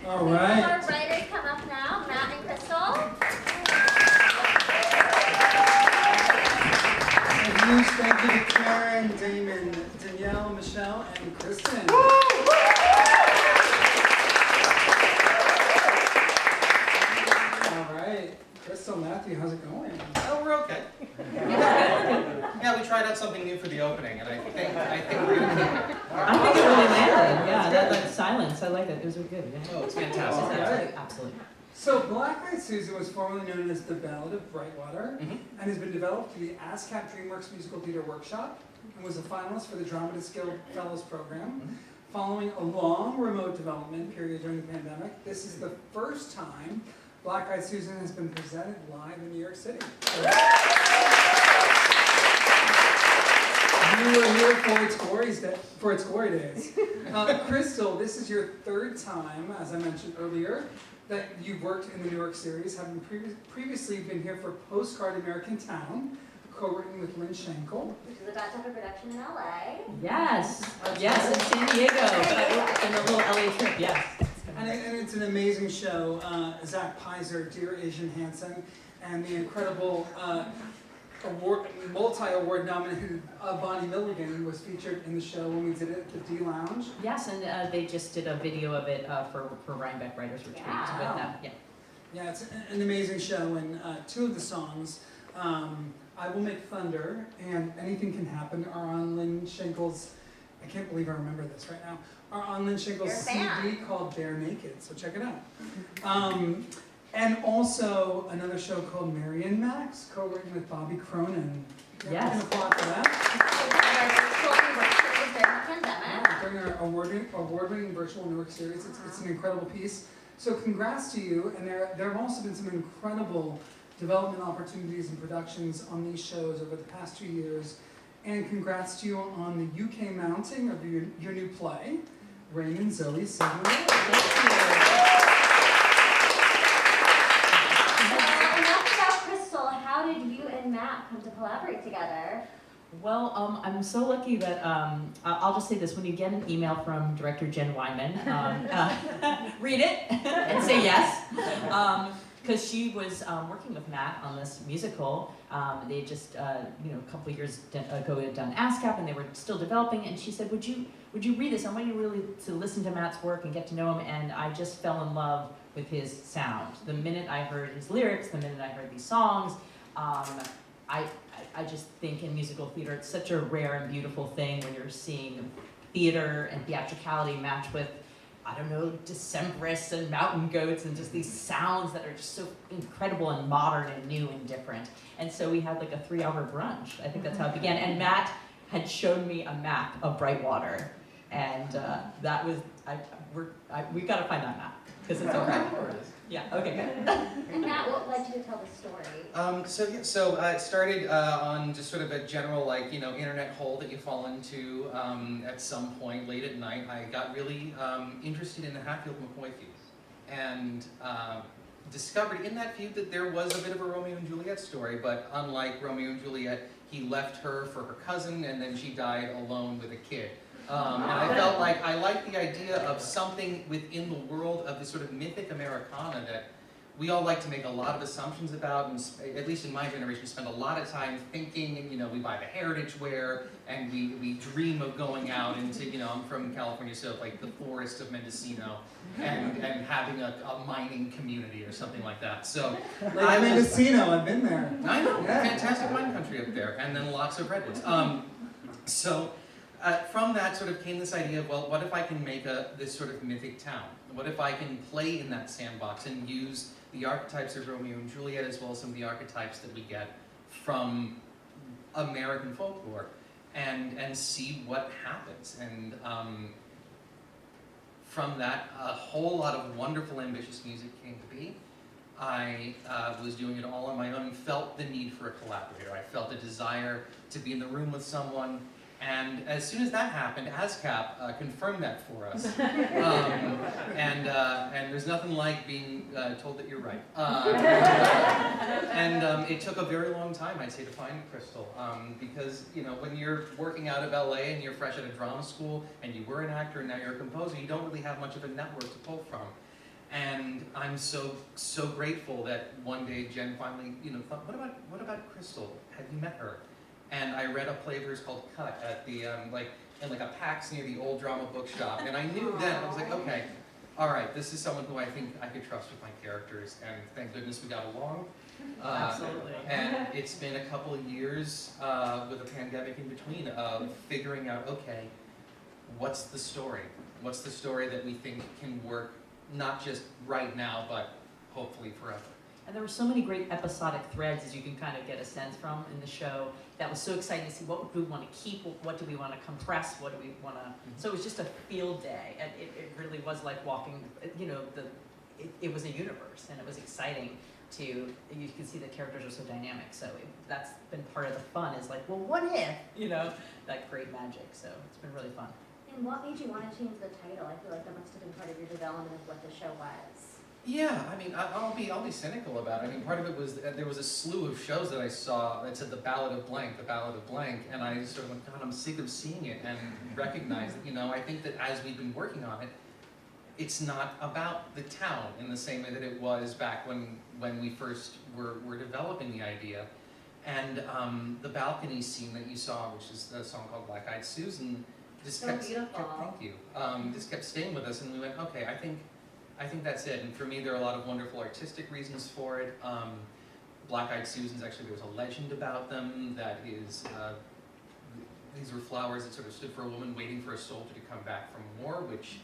all right. Our writers come up now, Matt and Crystal. A huge thank you to Karen, Damon, Danielle, Michelle, and Kristen. All right, Kristen. Crystal, Matthew, how's it going? Oh, we're okay. Yeah, we tried out something new for the opening, and I think we're gonna keep it. I think it really landed. Yeah, that silence. I like it. It was really good. Yeah. Oh, it's fantastic. Right. Absolutely. So Black Eyed Susan was formerly known as The Ballad of Brightwater and has been developed through the ASCAP DreamWorks Musical Theater Workshop and was a finalist for the Dramatists Guild Fellows Program. Following a long remote development period during the pandemic, this is the first time Black Eyed Susan has been presented live in New York City. You were here for its glory days. Crystal, this is your third time, as I mentioned earlier, that you've worked in the New York series, having previously been here for Postcard American Town, co-written with Lynn Schenkel. Which is about to have a production in LA. Yes. Yes, in San Diego. In the little LA trip, yes. And it's an amazing show. Zach Pizer, Dear Asian Hansen, and the incredible multi-award nominated Bonnie Milligan was featured in the show when we did it at the D Lounge. Yes, and they just did a video of it for Rhinebeck Writers Retreat with them. Yeah. Yeah, it's an amazing show, and two of the songs, I Will Make Thunder and Anything Can Happen, are on Lynn Schenkel's, I can't believe I remember this right now, are on Lynn Schenkel's CD called Bare Naked, so check it out. And also another show called Mary and Max, co-written with Bobby Cronin. Yes. An applause for that. During our award-winning virtual New York series, it's an incredible piece. So congrats to you, and there have also been some incredible development opportunities and productions on these shows over the past 2 years. And congrats to you on the UK mounting of your new play, Rain and Zoe Sing the World. Thank you. How did you and Matt come to collaborate together? Well, I'm so lucky that, I'll just say this, when you get an email from director Jen Wyman, read it and say yes. Because she was working with Matt on this musical. They had just, a couple of years ago had done ASCAP and they were still developing, and she said, would you read this? I want you really to listen to Matt's work and get to know him, and I just fell in love with his sound. The minute I heard his lyrics, the minute I heard these songs, I just think in musical theater it's such a rare and beautiful thing when you're seeing theater and theatricality match with, I don't know, Decemberists and mountain goats and just these sounds that are just so incredible and modern and new and different. And so we had like a 3-hour brunch. I think that's how it began. And Matt had shown me a map of Brightwater, and that was, we got to find that map because it's okay. Yeah, okay, good. And Matt, what led you to tell the story? So it started on just sort of a general, internet hole that you fall into at some point late at night. I got really interested in the Hatfield-McCoy feud, and discovered in that feud that there was a bit of a Romeo and Juliet story, but unlike Romeo and Juliet, he left her for her cousin, and then she died alone with a kid. And I felt like I liked the idea of something within the world of this sort of mythic Americana that we all like to make a lot of assumptions about, and at least in my generation, spend a lot of time thinking, and we buy the heritage wear, and we dream of going out into, I'm from California, so like the forest of Mendocino, and having a mining community or something like that. So Mendocino, I've been there. I know, fantastic wine country up there, and then lots of redwoods. From that sort of came this idea of, well, what if I can make this sort of mythic town? What if I can play in that sandbox and use the archetypes of Romeo and Juliet as well as some of the archetypes that we get from American folklore and see what happens? And from that, a whole lot of wonderful, ambitious music came to be. I was doing it all on my own and felt the need for a collaborator. I felt a desire to be in the room with someone. And as soon as that happened, ASCAP confirmed that for us. And there's nothing like being told that you're right. It took a very long time, I'd say, to find Crystal. Because, when you're working out of LA and you're fresh out of drama school and you were an actor and now you're a composer, you don't really have much of a network to pull from. And I'm so grateful that one day Jen finally, thought, what about Crystal? Have you met her? And I read a play of hers called Cut at the, in a PAX near the old drama bookshop. And I knew then, I was like, okay, all right, this is someone who I think I could trust with my characters. And thank goodness we got along. Absolutely. And it's been a couple of years with a pandemic in between of figuring out, okay, what's the story? What's the story that we think can work, not just right now, but hopefully forever? And there were so many great episodic threads, as you can kind of get a sense from in the show. That was so exciting to see. What do we want to keep? What do we want to compress? What do we want to? So it was just a field day, and it really was like walking. You know, it was a universe, and it was exciting. You can see the characters are so dynamic. So that's been part of the fun. Is like, well, what if? You know, that great magic. So it's been really fun. And what made you want to change the title? I feel like that must have been part of your development of what the show was. Yeah, I mean, I'll be cynical about it. I mean, part of it was there was a slew of shows that I saw that said the Ballad of Blank, and I sort of went, God, I'm sick of seeing it, and recognized that, you know, I think that as we've been working on it, it's not about the town in the same way that it was back when we first were developing the idea. And the balcony scene that you saw, which is a song called Black Eyed Susan, just So kept, beautiful. thank you, just kept staying with us, and we went, okay, I think that's it. And for me, there are a lot of wonderful artistic reasons for it. Black Eyed Susans, actually, there was a legend about them that is, these were flowers that sort of stood for a woman waiting for a soldier to come back from war, which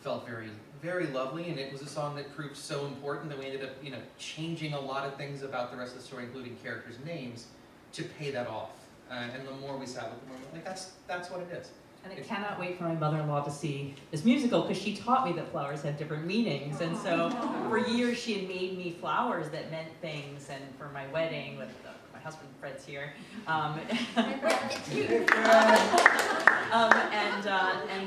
felt very, very lovely. And it was a song that proved so important that we ended up, you know, changing a lot of things about the rest of the story, including characters' names, to pay that off. And the more we sat with it, the more we're like, that's what it is. And I cannot wait for my mother-in-law to see this musical, because she taught me that flowers have different meanings. And so for years she had made me flowers that meant things. And for my wedding, with my husband Fred's here, and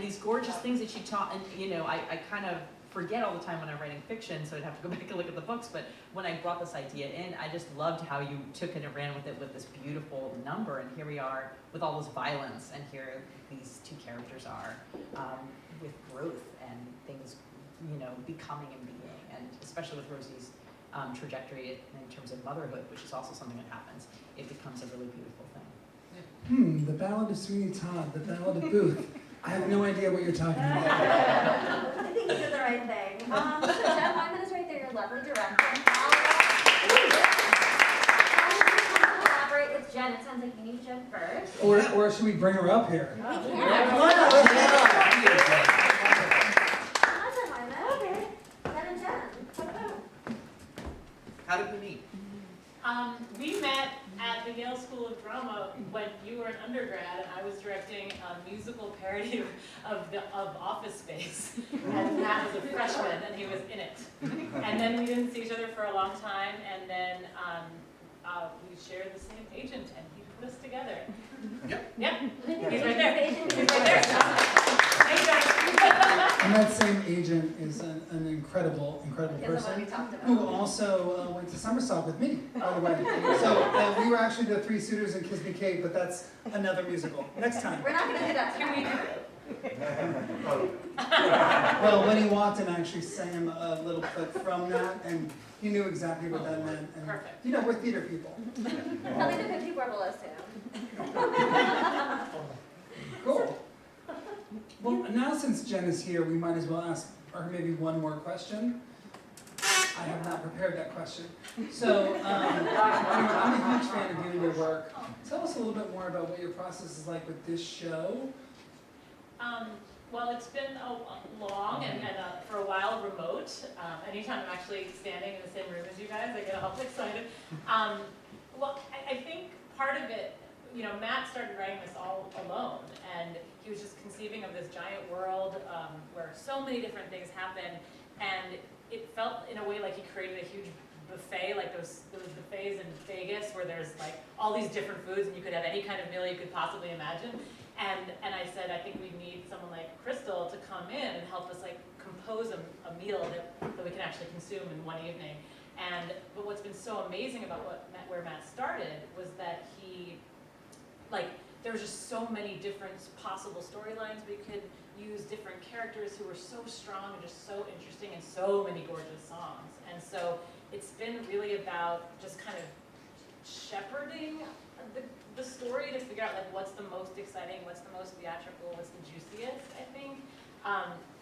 these gorgeous things that she taught. And you know, I kind of forget all the time when I'm writing fiction, so I'd have to go back and look at the books. But when I brought this idea in, I just loved how you took it and ran with it with this beautiful number. And here we are with all this violence, and here these two characters are with growth and things, you know, becoming and being, and especially with Rosie's trajectory in terms of motherhood, which is also something that happens. It becomes a really beautiful thing. The Ballad of Sweeney Todd, the Ballad of Booth. I have no idea what you're talking about. I think you did the right thing. So Jen Wyman is right there, your lovely director. Collaborate with Jen. It sounds like you need Jen first. Or should we bring her up here? We can. Why not? Let's get her up. Jen Wyman. Okay. Jen and Jen. What about? How did we meet? We met at the Yale School of Drama when you were an undergrad, and I was directing a musical parody of Office Space, and Matt was a freshman, and he was in it. And then we didn't see each other for a long time, and then we shared the same agent, and he put us together. Yep. Yep. He's right there. He's right there. Thanks, guys. And that same agent is an incredible person who also went to Somersault with me, by the way. So we were actually the Three Suitors in Kiss Me Kate, but that's another musical. Next time. We're not going to do that. Can we do it? Well, when he walked in, I actually sang him a little clip from that, and he knew exactly what that meant. And, perfect. You know, we're theater people. Tell me the 54 below soon. Cool. Well, now since Jen is here, we might as well ask her maybe one more question. I have not prepared that question. So, I'm a huge fan of you and your work. Tell us a little bit more about what your process is like with this show. Well, it's been long and for a while remote. Anytime I'm actually standing in the same room as you guys, I get all excited. Well, I think part of it, you know, Matt started writing this all alone, and he was just conceiving of this giant world where so many different things happen, and it felt in a way like he created a huge buffet, like those buffets in Vegas where there's like all these different foods and you could have any kind of meal you could possibly imagine. And I said, I think we need someone like Crystal to come in and help us like compose a meal that we can actually consume in one evening. But what's been so amazing about where Matt started was that he, like, there was just so many different possible storylines we could use, different characters who were so strong and just so interesting, and so many gorgeous songs. And so it's been really about just kind of shepherding the story to figure out like what's the most exciting, what's the most theatrical, what's the juiciest, I think.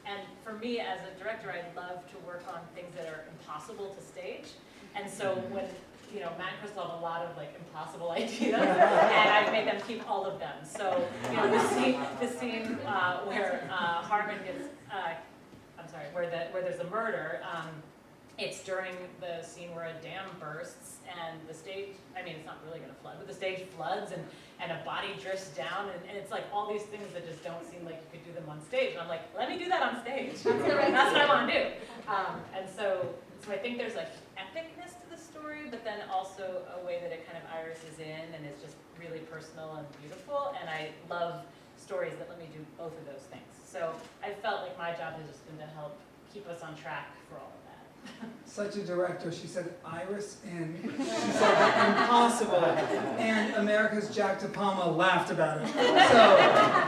And for me as a director, I love to work on things that are impossible to stage. And so when Matt and Crystal have a lot of like impossible ideas, and I've made them keep all of them. So, the scene where Harmon gets, where there's a murder. It's during the scene where a dam bursts and the stage, it's not really going to flood, but the stage floods and a body drifts down, and it's like all these things that just don't seem like you could do them on stage. And I'm like, let me do that on stage. That's what I want to do. And so I think there's like epicness to the story, but then also a way that it kind of irises in and is just really personal and beautiful. And I love stories that let me do both of those things. So I felt like my job has just been to help keep us on track for all of that. Such a director. She said iris in. She said impossible. And America's Jack DePalma laughed about it. So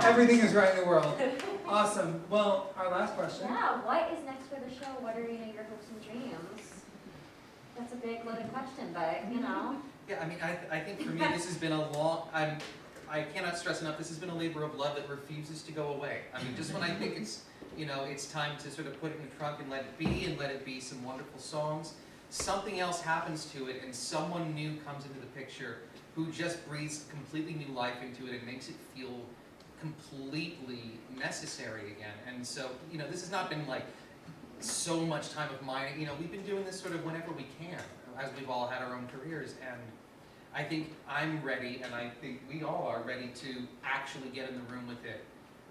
everything is right in the world. Awesome. Well, our last question. Yeah, what is next for the show? What are your hopes and dreams? That's a big loaded question, but Yeah, I think for me this has been a long, I cannot stress enough, this has been a labor of love that refuses to go away. Just when I think it's time to sort of put it in the trunk and let it be some wonderful songs, something else happens to it and someone new comes into the picture who just breathes completely new life into it and makes it feel completely necessary again. And so, this has not been like so much time of mine. We've been doing this sort of whenever we can, as we've all had our own careers. And I think I'm ready, and I think we all are ready to actually get in the room with it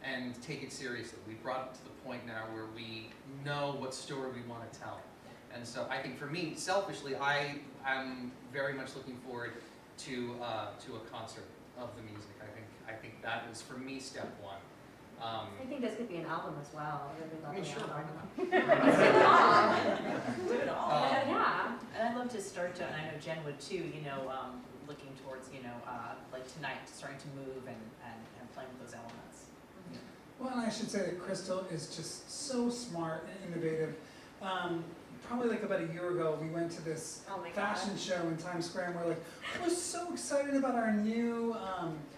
and take it seriously. We've brought it to the point now where we know what story we want to tell. And so I think for me, selfishly, I'm very much looking forward to a concert of the music. I think that is, for me, step one. I think this could be an album as well. I really love sure, why not? Do it all. Yeah. And I'd love to start to, and I know Jen would too, looking towards, like tonight, starting to move and playing with those elements. Well, and I should say that Crystal is just so smart and innovative. Probably like about a year ago, we went to this fashion show in Times Square, and we're so excited about our new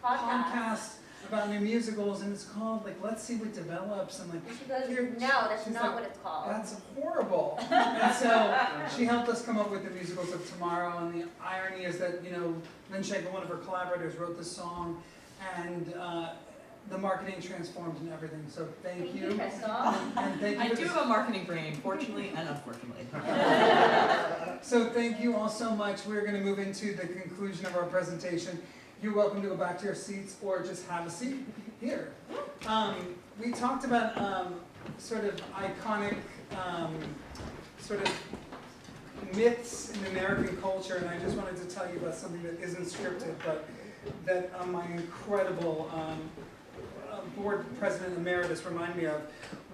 podcast about new musicals, and it's called Let's See What Develops. And she goes, no, that's not what it's called. That's horrible. And so she helped us come up with the musicals of tomorrow, and the irony is that Lynn Shanker, one of her collaborators, wrote the song, and the marketing transformed and everything. So thank you. Crystal. And thank you. I do have a marketing brain, fortunately and unfortunately. So thank you all so much. We're going to move into the conclusion of our presentation. You're welcome to go back to your seats or just have a seat here. We talked about sort of iconic sort of myths in American culture, and I just wanted to tell you about something that isn't scripted, but that my incredible board president emeritus reminded me of.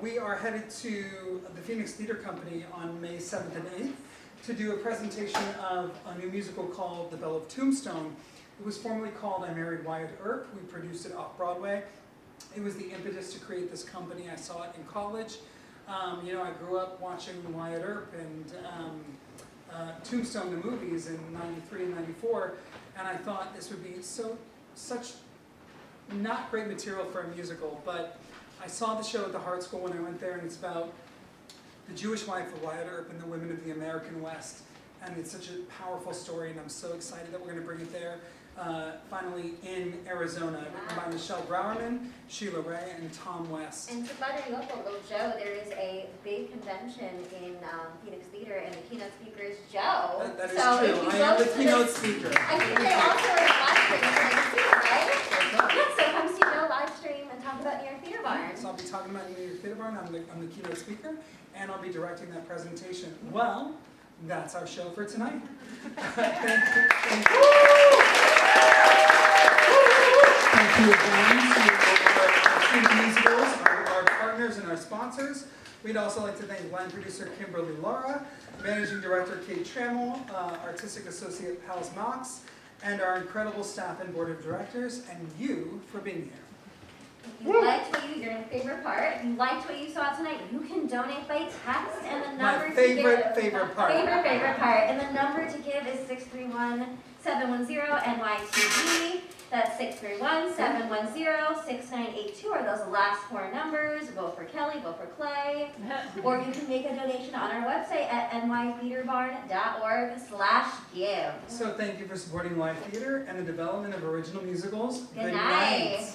We are headed to the Phoenix Theater Company on May 7th and 8th to do a presentation of a new musical called The Belle of Tombstone. It was formerly called I Married Wyatt Earp. We produced it off-Broadway. It was the impetus to create this company. I saw it in college. I grew up watching Wyatt Earp and Tombstone, the movies, in '93 and '94, and I thought this would be such not great material for a musical, but I saw the show at the Hart School when I went there, and it's about the Jewish wife of Wyatt Earp and the women of the American West, and it's such a powerful story, and I'm so excited that we're going to bring it there. Finally in Arizona, written by Michelle Browerman, Sheila Ray, and Tom West. And to butter you up a little, Joe, there is a big convention in Phoenix Theater, and the keynote speaker is Joe. That is true. I am the keynote speaker. I think they also are live streaming for the theater, right? Yeah, so come see Joe live stream and talk about New York Theater Barn. So I'll be talking about New York Theater Barn. I'm the keynote speaker, and I'll be directing that presentation. Well, that's our show for tonight. Thank you again to our musicals, our partners and our sponsors. We'd also like to thank line producer Kimberly Lara, managing director Kate Trammell, artistic associate Pals Mox, and our incredible staff and board of directors, and you for being here. If you liked what you're in favorite part, if you liked what you saw tonight, you can donate by text, and the number favorite part. Favorite part. And the number to give is 631-710 NYTB. That's 631-710-6982 are those last four numbers. Vote for Kelly, vote for Clay. Or you can make a donation on our website at nytheaterbarn.org/give. So thank you for supporting live theater and the development of original musicals. Good night.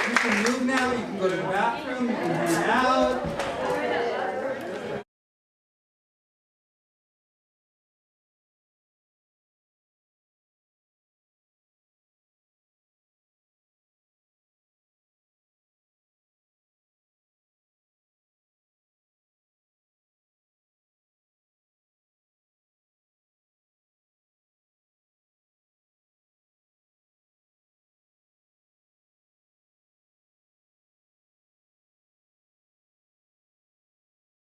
You can move now, you can go to the bathroom, you can hang